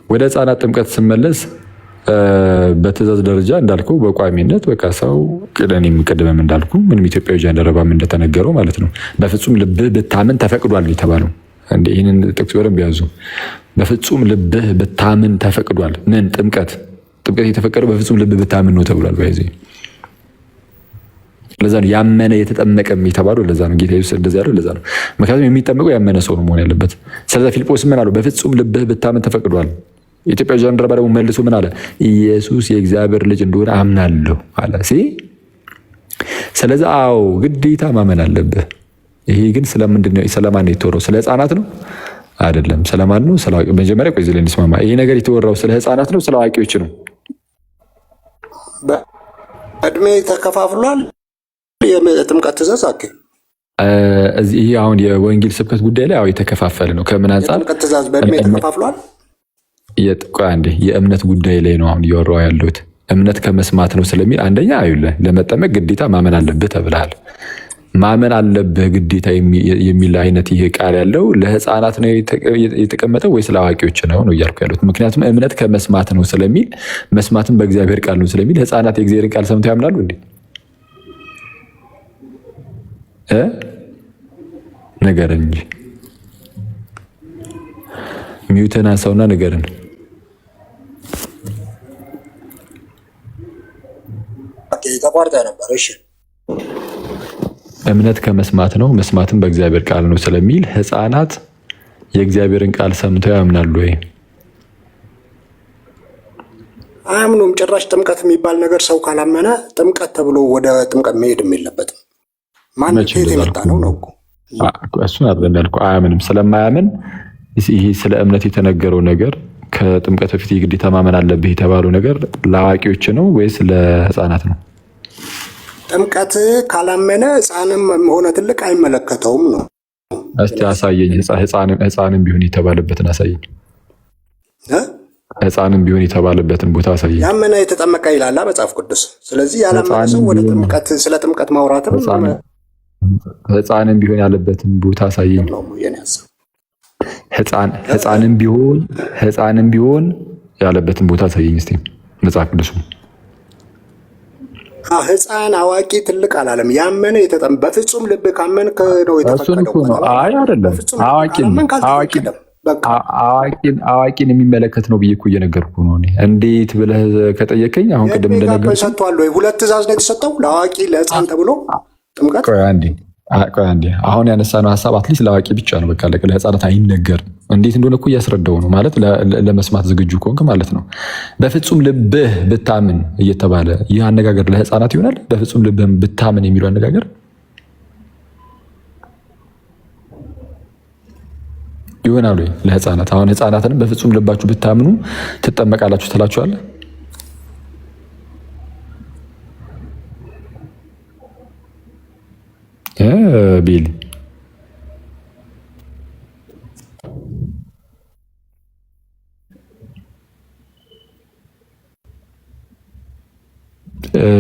ወደ ህፃናት ጥምቀት ስመለስ በትእዛዝ ደረጃ እንዳልከው በቋሚነት በቃ ሰው ቅድምም እንዳልኩ ምንም ኢትዮጵያዊ ጃንደረባም እንደተነገረው ማለት ነው በፍጹም ልብህ ብታምን ተፈቅዷል የተባለው። ይህንን ጥቅስ በደንብ ያዙ። በፍጹም ልብህ ብታምን ተፈቅዷል። ምን ጥምቀት የተፈቀደው በፍጹም ልብህ ብታምን ነው ተብሏል። ባይዜ ለዛ ነው ያመነ የተጠመቀም የተባለው። ለዛ ነው ጌታ ኢየሱስ እንደዛ ያለው። ለዛ ነው ምክንያቱም የሚጠመቀው ያመነ ሰው ነው መሆን ያለበት። ስለዚህ ፊልጶስ ምን አለው? በፍጹም ልብህ ብታምን ተፈቅዷል። የኢትዮጵያ ጃንደረባ ደግሞ መልሶ ምን አለ? ኢየሱስ የእግዚአብሔር ልጅ እንደሆነ አምናለሁ አለ። ስለዚህ አዎ ግዴታ ማመን አለብህ። ይሄ ግን ስለምንድን ነው? ስለማን ነው የተወራው? ስለ ህፃናት ነው አይደለም። ስለማን ነው? መጀመሪያ ቆይ እዚህ ላይ እንስማማ። ይሄ ነገር የተወራው ስለ ህፃናት ነው ስለ አዋቂዎች ነው? በእድሜ ተከፋፍሏል የጥምቀት ትእዛዝ ይሄ አሁን የወንጌል ስብከት ጉዳይ ላይ የተከፋፈለ ነው። ከምን አንጻር የጥምቀት ትእዛዝ በእድሜ ተከፋፍሏል? የእምነት ጉዳይ ላይ ነው አሁን እያወራሁ ያለሁት። እምነት ከመስማት ነው ስለሚል አንደኛ አይደለም ለመጠመቅ ግዴታ ማመን አለብህ ተብለሃል። ማመን አለብህ ግዴታ የሚል አይነት ይሄ ቃል ያለው ለህፃናት ነው የተቀመጠው ወይስ ለአዋቂዎች ነው እያልኩ ያለሁት። ምክንያቱም እምነት ከመስማት ነው ስለሚል መስማትም በእግዚአብሔር ቃል ነው ስለሚል ህፃናት የእግዚአብሔርን ቃል ሰምተው ያምናሉ እንዴ? ንገረን እንጂ ሚውተን አንሳውና ንገረን። ተቋርጠ ነበር። እሺ እምነት ከመስማት ነው መስማትም በእግዚአብሔር ቃል ነው ስለሚል ህፃናት የእግዚአብሔርን ቃል ሰምተው ያምናሉ ወይ? አያምኑም። ጭራሽ ጥምቀት የሚባል ነገር ሰው ካላመነ ጥምቀት ተብሎ ወደ ጥምቀት መሄድም የለበትም። ማን ከየት የመጣ ነው ነው እሱን አይደለም ያልኩህ። አያምንም። ስለማያምን ይሄ ስለ እምነት የተነገረው ነገር ከጥምቀት በፊት የግዴታ ማመን አለብህ የተባለው ነገር ለአዋቂዎች ነው ወይስ ለህፃናት ነው? ጥምቀት ካላመነ ህፃንም ሆነ ትልቅ አይመለከተውም ነው። እስቲ አሳየኝ። ህፃንም ቢሆን የተባለበትን አሳየኝ። ህፃንም ቢሆን የተባለበትን ቦታ አሳየኝ። ያመነ የተጠመቀ ይላል መጽሐፍ ቅዱስ። ስለዚህ ያላመነ ሰው ወደ ጥምቀት ስለ ጥምቀት ማውራትም ህፃንም ቢሆን ያለበትን ቦታ አሳየኝ። ህፃንም ቢሆን ያለበትን ቦታ አሳየኝ እስቲ መጽሐፍ ቅዱስ። ህፃን አዋቂ ትልቅ አላለም። ያመነ በፍጹም ልብ ካመንክ ነው የተፈቀደው። አይ አይደለም፣ አዋቂን የሚመለከት ነው ብዬ እኮ እየነገርኩ ነው። እንዴት ብለህ ከጠየቀኝ አሁን ቅድም እንደነገርኩህ ሰጥቷል ወይ? ሁለት ትእዛዝ ነው የተሰጠው ለአዋቂ ለህፃን ተብሎ ጥምቀት። ቆይ አንዴ አሁን ያነሳነው ሀሳብ አትሊስት ለአዋቂ ብቻ ነው። በቃ ለህፃናት አይነገርም። እንዴት እንደሆነ እኮ እያስረዳው ነው ማለት ለመስማት ዝግጁ ከሆንክ ማለት ነው። በፍጹም ልብህ ብታምን እየተባለ ይህ አነጋገር ለህፃናት ይሆናል? በፍጹም ልብህ ብታምን የሚለው አነጋገር ይሆናል ወይ ለህፃናት? አሁን ህፃናትንም በፍጹም ልባችሁ ብታምኑ ትጠመቃላችሁ ትላችኋለህ? ቢል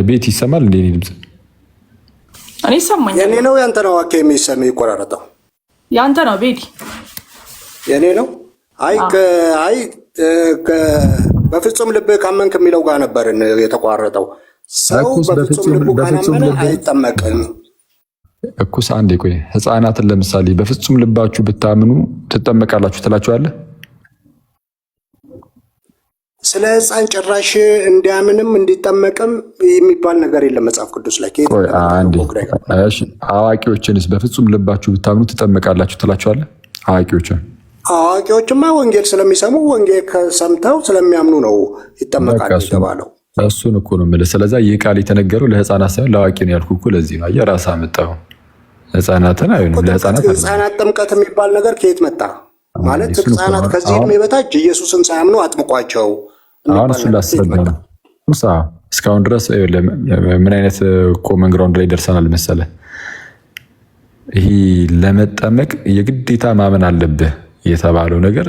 ቤት ይሰማል እንዴ? ድምፅ እኔ ይሰማኛል። የኔ ነው ያንተ ነው? አኬ የሚሰማ ይቆራረጠው ያንተ ነው ቤቲ? የኔ ነው። አይ በፍጹም ልብ ካመንክ የሚለው ጋር ነበር የተቋረጠው። ሰው በፍጹም ልቡ ካላመነ አይጠመቅም። እኩስ አንዴ ቆይ፣ ህፃናትን ለምሳሌ በፍጹም ልባችሁ ብታምኑ ትጠመቃላችሁ ትላችኋለህ? ስለ ህፃን ጭራሽ እንዲያምንም እንዲጠመቅም የሚባል ነገር የለም መጽሐፍ ቅዱስ ላይ። አዋቂዎችንስ በፍጹም ልባችሁ ብታምኑ ትጠመቃላችሁ ትላችኋለህ? አዋቂዎችማ ወንጌል ስለሚሰሙ ወንጌል ሰምተው ስለሚያምኑ ነው ይጠመቃሉ የተባለው። እሱን እኮ ነው የምልህ። ስለዛ ይህ ቃል የተነገረው ለህፃናት ሳይሆን ለአዋቂ ነው ያልኩህ እኮ ለዚህ ነው። አየህ ራስህ አመጣኸው። ህፃናትን አይሆንም። ህፃናት ጥምቀት የሚባል ነገር ከየት መጣ? ማለት ህፃናት ከዚህ ዕድሜ በታች ኢየሱስን ሳያምኑ አጥምቋቸው። አሁን እሱን ላስረዳ ነው። እስካሁን ድረስ ምን አይነት ኮመን ግራውንድ ላይ ደርሰናል መሰለህ? ይህ ለመጠመቅ የግዴታ ማመን አለብህ የተባለው ነገር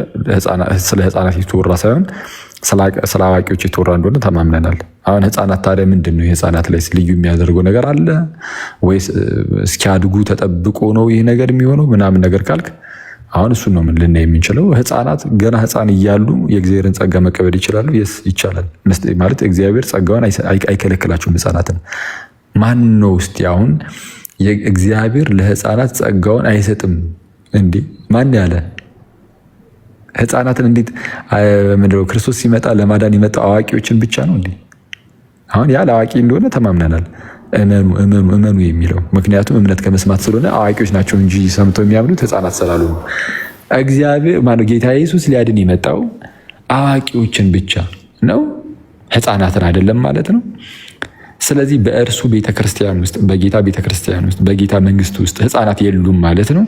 ስለ ህፃናት የተወራ ሳይሆን ስለ አዋቂዎች የተወራ እንደሆነ ተማምነናል። አሁን ህፃናት ታዲያ ምንድን ነው? የህፃናት ላይ ልዩ የሚያደርገው ነገር አለ ወይስ እስኪያድጉ ተጠብቆ ነው ይህ ነገር የሚሆነው ምናምን ነገር ካልክ አሁን እሱን ነው ልናይ የምንችለው። ህፃናት ገና ህፃን እያሉ የእግዚአብሔርን ጸጋ መቀበል ይችላሉ? ይቻላል ማለት እግዚአብሔር ጸጋውን አይከለክላቸውም ህፃናትን። ማን ነው ውስጥ አሁን እግዚአብሔር ለህፃናት ጸጋውን አይሰጥም እንዴ? ማን ያለ? ህፃናትን እንዴት ምንድነው? ክርስቶስ ሲመጣ ለማዳን የመጣው አዋቂዎችን ብቻ ነው እንዴ? አሁን ያ ለአዋቂ እንደሆነ ተማምነናል። እመኑ የሚለው ምክንያቱም እምነት ከመስማት ስለሆነ አዋቂዎች ናቸው እንጂ ሰምተው የሚያምኑት ህፃናት ስላሉ ነው። እግዚአብሔር ማነው? ጌታ ኢየሱስ ሊያድን የመጣው አዋቂዎችን ብቻ ነው፣ ህፃናትን አይደለም ማለት ነው። ስለዚህ በእርሱ ቤተክርስቲያን ውስጥ በጌታ ቤተክርስቲያን ውስጥ በጌታ መንግስት ውስጥ ህፃናት የሉም ማለት ነው።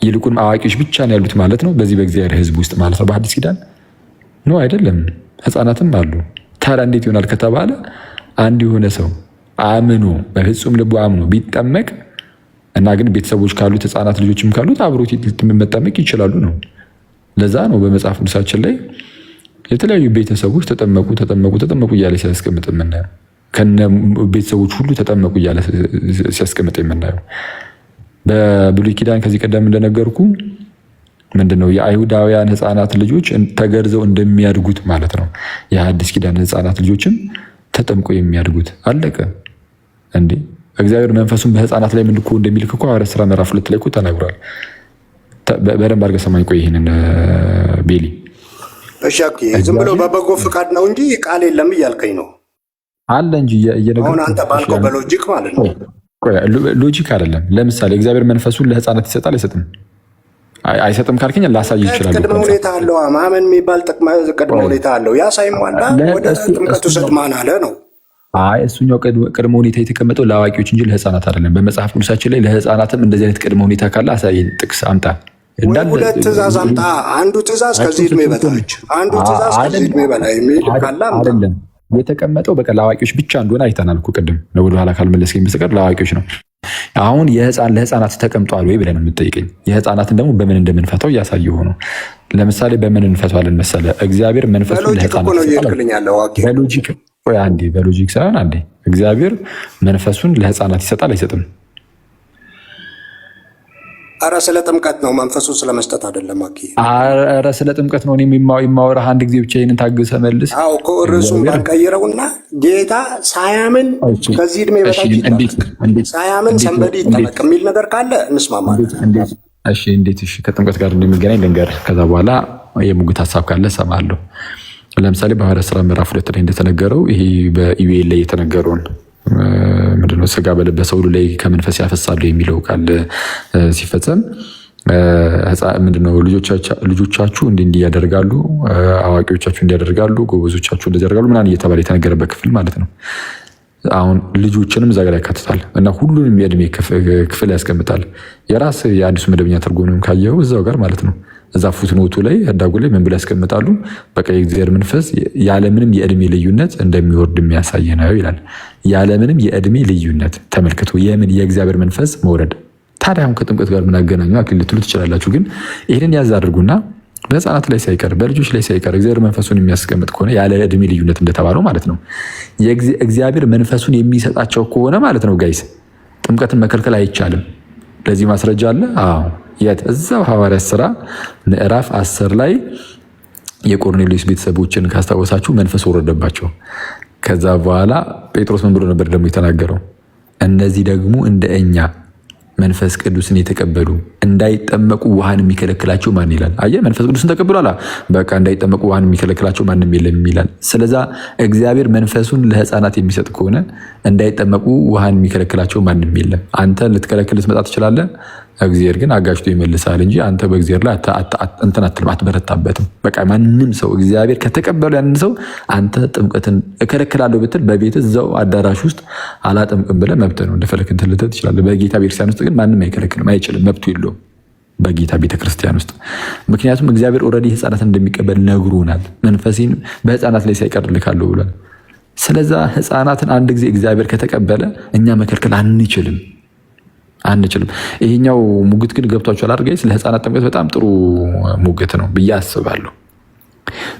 ይልቁንም አዋቂዎች ብቻ ነው ያሉት ማለት ነው። በዚህ በእግዚአብሔር ህዝብ ውስጥ ማለት ነው። በአዲስ ኪዳን ነው አይደለም፣ ህፃናትም አሉ። ታዲያ እንዴት ይሆናል ከተባለ አንድ የሆነ ሰው አምኖ በፍጹም ልቡ አምኖ ቢጠመቅ እና ግን ቤተሰቦች ካሉት ህፃናት ልጆችም ካሉት አብሮት መጠመቅ ይችላሉ ነው። ለዛ ነው በመጽሐፍ ቅዱሳችን ላይ የተለያዩ ቤተሰቦች ተጠመቁ እያለ ሲያስቀምጥ የምናየው፣ ከነ ቤተሰቦች ሁሉ ተጠመቁ እያለ ሲያስቀምጥ የምናየው። በብሉይ ኪዳን ከዚህ ቀደም እንደነገርኩ ምንድነው የአይሁዳውያን ህፃናት ልጆች ተገርዘው እንደሚያድጉት ማለት ነው። የሐዲስ ኪዳን ህፃናት ልጆችም ተጠምቆ የሚያድጉት አለቀ እንዴ። እግዚአብሔር መንፈሱን በህፃናት ላይ ምልኮ እንደሚልክ እኮ ሐዋርያት ሥራ ምዕራፍ 2 ላይ እኮ ተናግሯል። በደንብ አድርገህ ሰማኝ። ቆይ ይሄንን ቤሊ እሺ፣ ዝም ብሎ በበጎ ፍቃድ ነው እንጂ ቃል የለም እያልከኝ ነው? አለ እንጂ አሁን አንተ ባልከው በሎጂክ ማለት ነው። ሎጂክ አይደለም። ለምሳሌ እግዚአብሔር መንፈሱን ለህፃናት ይሰጣል አይሰጥም? አይሰጥም ካልከኝ ላሳይ ይችላል። ቅድመ ሁኔታ አለው። ማመን የሚባል ቅድመ ሁኔታ አለው። ያ ሳይሟላ ወደ ጥምቀቱ ስጥ ማን አለ ነው? አይ እሱኛው ቅድመ ሁኔታ የተቀመጠው ለአዋቂዎች እንጂ ለህፃናት አይደለም። በመጽሐፍ ቅዱሳችን ላይ ለህፃናትም እንደዚህ አይነት ቅድመ ሁኔታ ካለ አሳየን፣ ጥቅስ አምጣ። ሁለት ትእዛዝ አምጣ። አንዱ ትእዛዝ ከዚህ ዕድሜ በታች፣ አንዱ ትእዛዝ ከዚህ ዕድሜ በላይ የሚል ካለ አይደለም የተቀመጠው። በቃ ለአዋቂዎች ብቻ እንደሆነ አይተናል እኮ ቅድም። ወደኋላ ካልመለስከኝ በስተቀር ለአዋቂዎች ነው። አሁን ለህፃናት ተቀምጧል ወይ ብለን የምትጠይቀኝ፣ የህፃናትን ደግሞ በምን እንደምንፈታው እያሳየ ሆኖ። ለምሳሌ በምን እንፈታዋለን መሰለ? እግዚአብሔር መንፈሱን ለህፃናት ቆይ አንዴ በሎጂክ ሳይሆን አንዴ እግዚአብሔር መንፈሱን ለህፃናት ይሰጣል አይሰጥም? አረ ስለ ጥምቀት ነው፣ መንፈሱን ስለመስጠት አይደለም። አረ ስለ ጥምቀት ነው የማወራህ። አንድ ጊዜ ብቻ ይህንን ታግሰ መልስ። አዎ እኮ ርዕሱን ባልቀይረውና ጌታ ሳያምን ከዚህ እድሜ በታች ሳያምን ሰንበዲ ይጠመቅ የሚል ነገር ካለ እንስማማለን። እሺ እንዴት? እሺ ከጥምቀት ጋር እንደሚገናኝ ልንገርህ። ከዛ በኋላ የሙግት ሀሳብ ካለ እሰማለሁ። ለምሳሌ በሐዋርያት ሥራ ምዕራፍ 2 ላይ እንደተነገረው ይሄ በኢዩኤል ላይ የተነገረውን ምንድነው ስጋ በለበሰ ሁሉ ላይ ከመንፈስ ያፈሳሉ የሚለው ቃል ሲፈጸም ምንድነው ልጆቻችሁ እንዲህ ያደርጋሉ፣ አዋቂዎቻችሁ እንዲያደርጋሉ፣ ጎበዞቻችሁ እንደዚህ ያደርጋሉ ምናምን እየተባለ የተነገረበት ክፍል ማለት ነው። አሁን ልጆችንም እዛ ጋር ያካትታል እና ሁሉንም የእድሜ ክፍል ያስቀምጣል። የራስ የአዲሱ መደበኛ ትርጉምንም ካየው እዛው ጋር ማለት ነው። እዛ ፉትኖቱ ላይ አዳጉ ላይ ምን ብለው ያስቀምጣሉ? በቃ የእግዚአብሔር መንፈስ ያለምንም የእድሜ ልዩነት እንደሚወርድ የሚያሳይ ነው ይላል። ያለምንም የእድሜ ልዩነት ተመልክቶ የእግዚአብሔር መንፈስ መውረድ። ታዲያ አሁን ከጥምቀት ጋር ምን አገናኙ አክሊል ልትሉ ትችላላችሁ። ግን ይህንን ያዝ አድርጉና በህፃናት ላይ ሳይቀር በልጆች ላይ ሳይቀር እግዚአብሔር መንፈሱን የሚያስቀምጥ ከሆነ ያለ እድሜ ልዩነት እንደተባለው ማለት ነው እግዚአብሔር መንፈሱን የሚሰጣቸው ከሆነ ማለት ነው ጋይስ ጥምቀትን መከልከል አይቻልም። ለዚህ ማስረጃ አለ። አዎ የት? እዛው ሐዋርያት ሥራ ምዕራፍ 10 ላይ የቆርኔሌዎስ ቤተሰቦችን ካስታወሳችሁ መንፈስ ወረደባቸው። ከዛ በኋላ ጴጥሮስ ምን ብሎ ነበር ደግሞ የተናገረው? እነዚህ ደግሞ እንደ እኛ መንፈስ ቅዱስን የተቀበሉ እንዳይጠመቁ ውሃን የሚከለክላቸው ማን ይላል? አየህ፣ መንፈስ ቅዱስን ተቀብሏል። በቃ እንዳይጠመቁ ውሃን የሚከለክላቸው ማንም የለም ይላል። ስለዛ እግዚአብሔር መንፈሱን ለህፃናት የሚሰጥ ከሆነ እንዳይጠመቁ ውሃን የሚከለክላቸው ማንም የለም። አንተ ልትከለክል ልትመጣ ትችላለህ። እግዚአብሔር ግን አጋጭቶ ይመልሳል እንጂ አንተ በእግዚአብሔር ላይ እንትን አትልም፣ አትበረታበትም። በቃ ማንም ሰው እግዚአብሔር ከተቀበሉ ያንን ሰው አንተ ጥምቀትን እከለክላለሁ ብትል በቤት እዛው አዳራሽ ውስጥ አላጠምቅም ብለህ መብት ነው፣ እንደፈለክ እንትን ልትል ትችላለህ። በጌታ ቤተክርስቲያን ውስጥ ግን ማንም አይከለክልም፣ አይችልም፣ መብቱ የለውም በጌታ ቤተክርስቲያን ውስጥ። ምክንያቱም እግዚአብሔር ኦልሬዲ ህፃናትን እንደሚቀበል ነግሮናል። መንፈሴን በህፃናት ላይ ሳይቀር እልካለሁ ብሏል። ስለዛ ህፃናትን አንድ ጊዜ እግዚአብሔር ከተቀበለ እኛ መከልከል አንችልም። ይሄኛው ሙግት ግን ገብቷችኋል አይደል? ስለ ህፃናት ጥምቀት በጣም ጥሩ ሙግት ነው ብዬ አስባለሁ።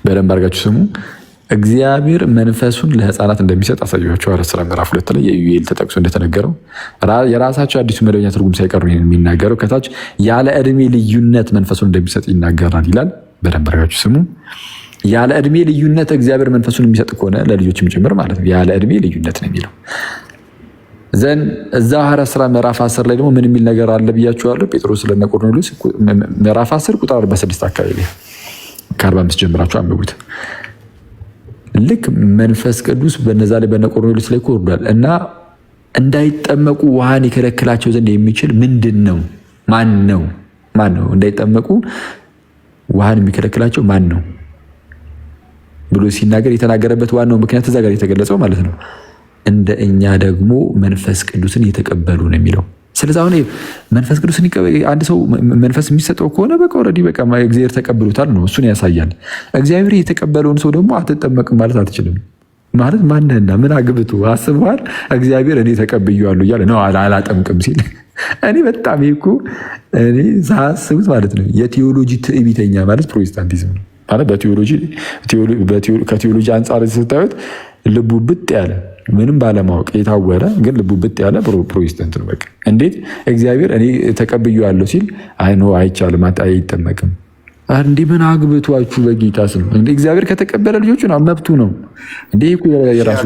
በደንብ አድርጋችሁ ስሙ። እግዚአብሔር መንፈሱን ለህፃናት እንደሚሰጥ አሳያችሁ። ሐዋርያት ሥራ ምዕራፍ 2 ላይ የኢዩኤል ተጠቅሶ እንደተነገረው የራሳቸው አዲሱ መደበኛ ትርጉም ሳይቀሩ የሚናገረው ከታች ያለ እድሜ ልዩነት መንፈሱን እንደሚሰጥ ይናገራል ይላል። በደንብ አድርጋችሁ ስሙ። ያለ እድሜ ልዩነት እግዚአብሔር መንፈሱን የሚሰጥ ከሆነ ለልጆችም ጭምር ማለት ነው። ያለ እድሜ ልዩነት ነው የሚለው ዘን እዛ ሐዋርያት ሥራ ምዕራፍ 10 ላይ ደግሞ ምን የሚል ነገር አለ ብያችኋለሁ። ጴጥሮስ ለነ ቆርኔሌዎስ ምዕራፍ 10 ቁጥር 46 አካባቢ ከ45 ጀምራችሁ አንብቡት። ልክ መንፈስ ቅዱስ በነዛ ላይ በነ ቆርኔሌዎስ ላይ ወርዷል እና እንዳይጠመቁ ውሃን ይከለክላቸው ዘንድ የሚችል ምንድን ነው? ማን ነው? እንዳይጠመቁ ውሃን የሚከለክላቸው ማን ነው ብሎ ሲናገር የተናገረበት ዋናው ምክንያት እዛ ጋር የተገለጸው ማለት ነው። እንደ እኛ ደግሞ መንፈስ ቅዱስን የተቀበሉ ነው የሚለው። ስለዚህ አሁን መንፈስ ቅዱስን አንድ ሰው መንፈስ የሚሰጠው ከሆነ በቃ ኦልሬዲ በቃ እግዚአብሔር ተቀብሎታል ነው፣ እሱን ያሳያል። እግዚአብሔር የተቀበለውን ሰው ደግሞ አትጠመቅም ማለት አትችልም። ማለት ማንህና ምን አግብቶ አስበዋል? እግዚአብሔር እኔ ተቀብያለሁ እያለ ነው አላጠምቅም ሲል እኔ በጣም እኮ እኔ ሳስቡት ማለት ነው የቴዎሎጂ ትዕቢተኛ ማለት ፕሮቴስታንቲዝም ነው ማለት ከቴዎሎጂ አንጻር ስታዩት ልቡ ብጥ ያለ ምንም ባለማወቅ የታወረ ግን ልቡ ብጥ ያለ ፕሮቴስታንት ነው። በቃ እንዴት እግዚአብሔር እኔ ተቀብያለሁ ሲል አይቻልም፣ አይጠመቅም። እንዲህ ምን አግብቷችሁ በጌታ ስም እንደ እግዚአብሔር ከተቀበለ ልጆቹን መብቱ ነው። እንዴ የራሱ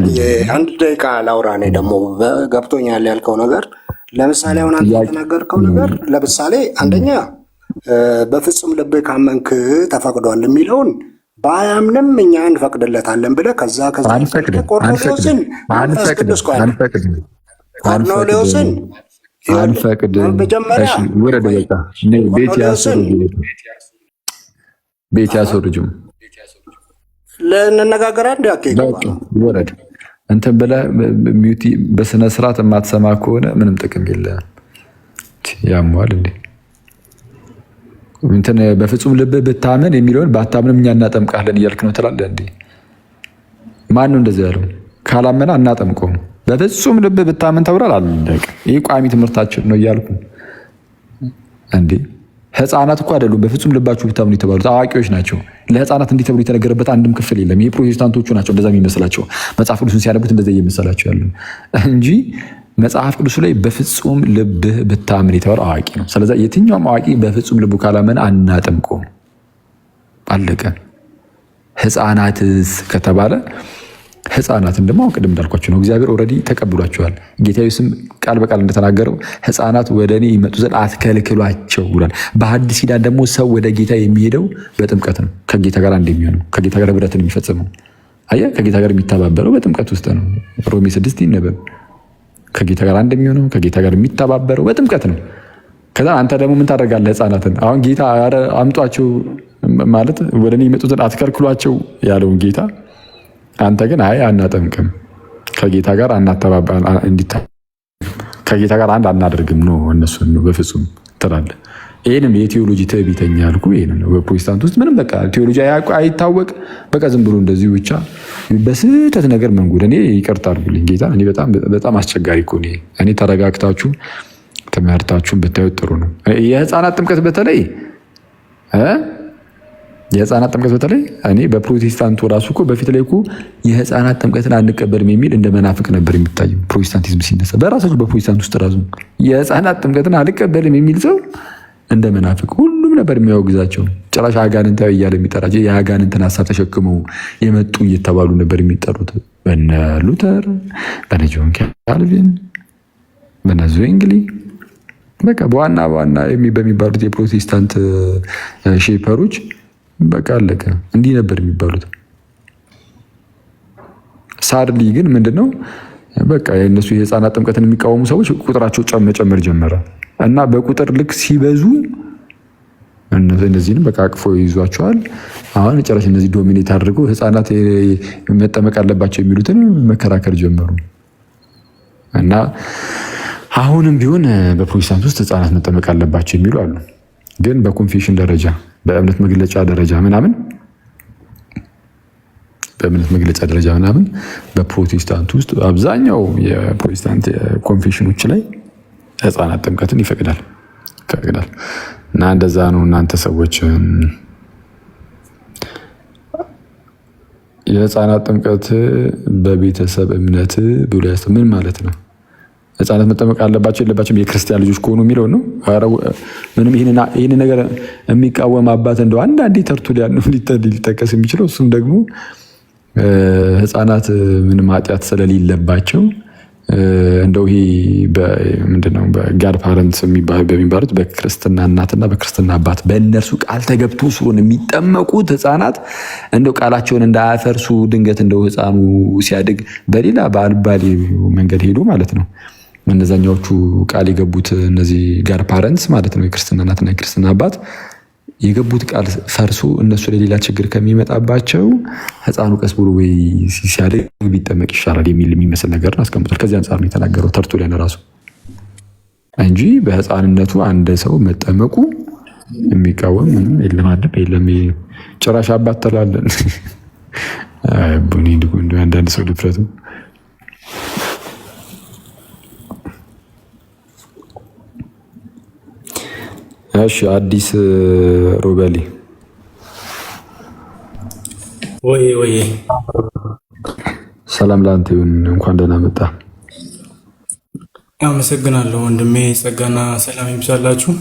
አንድ ደቂቃ ላውራ። እኔ ደግሞ ገብቶኛል ያልከው ነገር ለምሳሌ አሁን አንተ የተናገርከው ነገር ለምሳሌ አንደኛ በፍጹም ልብ ካመንክ ተፈቅዷል የሚለውን ባያምንም እኛ እንፈቅድለታለን ብለህ ከዛ ቆርኔሌዎስን ቤት ያስወርጁም ለእንነጋገር ወረድ እንትን ብለህ በስነ ስርዓት የማትሰማ ከሆነ ምንም ጥቅም የለም። ያሟል እንዴ እንትን በፍጹም ልብ ብታመን የሚለውን ባታምንም እኛ እናጠምቃለን እያልክ ነው ትላለህ እንዴ? ማን ነው እንደዚህ ያለው? ካላመና እናጠምቀውም። በፍጹም ልብ ብታመን ተብሏል። አለቀ። ይህ ቋሚ ትምህርታችን ነው እያልኩ እንዴ ህፃናት እኮ አይደሉም በፍጹም ልባችሁ ብታምኑ የተባሉት አዋቂዎች ናቸው። ለህፃናት እንዲህ ተብሎ የተነገረበት አንድም ክፍል የለም። ይሄ ፕሮቴስታንቶቹ ናቸው እንደዛ የሚመስላቸው መጽሐፍ ቅዱስን ሲያነቡት እንደዛ እየመሰላቸው ያለ እንጂ መጽሐፍ ቅዱሱ ላይ በፍጹም ልብህ ብታምን የተባለው አዋቂ ነው። ስለዚህ የትኛውም አዋቂ በፍጹም ልቡ ካላመን አናጠምቀውም። አለቀ። ህፃናትስ ከተባለ ህፃናትን ደግሞ ቅድም እንዳልኳቸው ነው። እግዚአብሔር ኦልሬዲ ተቀብሏቸዋል። ጌታ ኢየሱስም ቃል በቃል እንደተናገረው ህፃናት ወደ እኔ ይመጡ ዘንድ አትከልክሏቸው ብሏል። በሐዲስ ኪዳን ደግሞ ሰው ወደ ጌታ የሚሄደው በጥምቀት ነው። ከጌታ ጋር እንደሚሆነው ከጌታ ጋር ህብረትን የሚፈጽመው አየህ፣ ከጌታ ጋር የሚተባበረው በጥምቀት ውስጥ ነው። ሮሜ 6 ይነበብ። ከጌታ ጋር እንደሚሆነው ከጌታ ጋር የሚተባበረው በጥምቀት ነው። ከዛ አንተ ደግሞ ምን ታደርጋለህ? ህፃናትን አሁን ጌታ አምጧቸው ማለት ወደ እኔ ይመጡ ዘንድ አትከልክሏቸው ያለውን ጌታ አንተ ግን አይ አናጠምቅም፣ ከጌታ ጋር ከጌታ ጋር አንድ አናደርግም ነው እነሱን ነው በፍጹም ትላለህ። ይህንም የቴዎሎጂ ትዕቢተኛ ያልኩ ይህን ነው። በፕሮቴስታንት ውስጥ ምንም በቃ ቴዎሎጂ አይታወቅ፣ በቃ ዝም ብሎ እንደዚህ ብቻ በስህተት ነገር መንጉድ። እኔ ይቅርታ አድርጉልኝ ጌታ፣ እኔ በጣም አስቸጋሪ እኮ እኔ ተረጋግታችሁ ትምህርታችሁን ብታዩት ጥሩ ነው። የህፃናት ጥምቀት በተለይ እኔ በፕሮቴስታንቱ ራሱ እኮ በፊት ላይ እኮ የህፃናት ጥምቀትን አንቀበልም የሚል እንደ መናፍቅ ነበር የሚታየው። ፕሮቴስታንቲዝም ሲነሳ በራሳቸው በፕሮቴስታንት ውስጥ ራሱ የህፃናት ጥምቀትን አንቀበልም የሚል ሰው እንደ መናፍቅ ሁሉም ነበር የሚያወግዛቸው። ጭራሽ አጋንንታዊ እያለ የሚጠራቸው የአጋንንትን ሀሳብ ተሸክመው የመጡ እየተባሉ ነበር የሚጠሩት። በነ ሉተር፣ በነ ጆን ካልቪን፣ በነ ዙዌንግሊ በቃ በዋና በሚባሉት የፕሮቴስታንት ሼፐሮች በቃ አለቀ። እንዲህ ነበር የሚባሉት። ሳድሊ ግን ምንድነው በቃ የእነሱ የህፃናት ጥምቀትን የሚቃወሙ ሰዎች ቁጥራቸው መጨመር ጀመረ እና በቁጥር ልክ ሲበዙ እነዚህንም በቃ አቅፎ ይዟቸዋል። አሁን ጭራሽ እነዚህ ዶሚኔት አድርገው ህፃናት መጠመቅ አለባቸው የሚሉትን መከራከር ጀመሩ እና አሁንም ቢሆን በፕሮቴስታንት ውስጥ ህፃናት መጠመቅ አለባቸው የሚሉ አሉ። ግን በኮንፌሽን ደረጃ በእምነት መግለጫ ደረጃ ምናምን በፕሮቴስታንት ውስጥ አብዛኛው የፕሮቴስታንት ኮንፌሽኖች ላይ ህፃናት ጥምቀትን ይፈቅዳል እና እንደዛ ነው። እናንተ ሰዎች የህፃናት ጥምቀት በቤተሰብ እምነት ብሎ ምን ማለት ነው? ህፃናት መጠመቅ አለባቸው የለባቸውም የክርስቲያን ልጆች ከሆኑ የሚለው ነው። ምንም ይህን ነገር የሚቃወም አባት እንደው አንዳንዴ ተርቱሊያን ነው ሊጠቀስ የሚችለው። እሱም ደግሞ ህፃናት ምንም ኃጢአት ስለሌለባቸው እንደው ይሄ ምንድነው በጋድ ፓረንትስ በሚባሉት በክርስትና እናትና በክርስትና አባት በእነርሱ ቃል ተገብቶ ስለሆነ የሚጠመቁት ህፃናት እንደው ቃላቸውን እንዳያፈርሱ ድንገት እንደው ህፃኑ ሲያድግ በሌላ በአልባሌ መንገድ ሄዱ ማለት ነው። እነዛኛዎቹ ቃል የገቡት እነዚህ ጋድ ፓረንትስ ማለት ነው የክርስትና እናትና የክርስትና አባት የገቡት ቃል ፈርሶ እነሱ ለሌላ ችግር ከሚመጣባቸው ህፃኑ ቀስ ብሎ ወይ ሲያድግ ቢጠመቅ ይሻላል የሚመስል ነገር አስቀምጧል። ከዚህ አንጻር ነው የተናገረው ተርቱሊያን ራሱ እንጂ በህፃንነቱ አንድ ሰው መጠመቁ የሚቃወም ምንም የለም። ጭራሽ አባት ተላለን ቡኒ አንዳንድ ሰው ድፍረቱ እሺ አዲስ ሮበሊ ወይ ሰላም ላንተ ይሁን። እንኳን ደህና መጣ። አመሰግናለሁ ወንድሜ። ጸጋና ሰላም ይብዛላችሁ።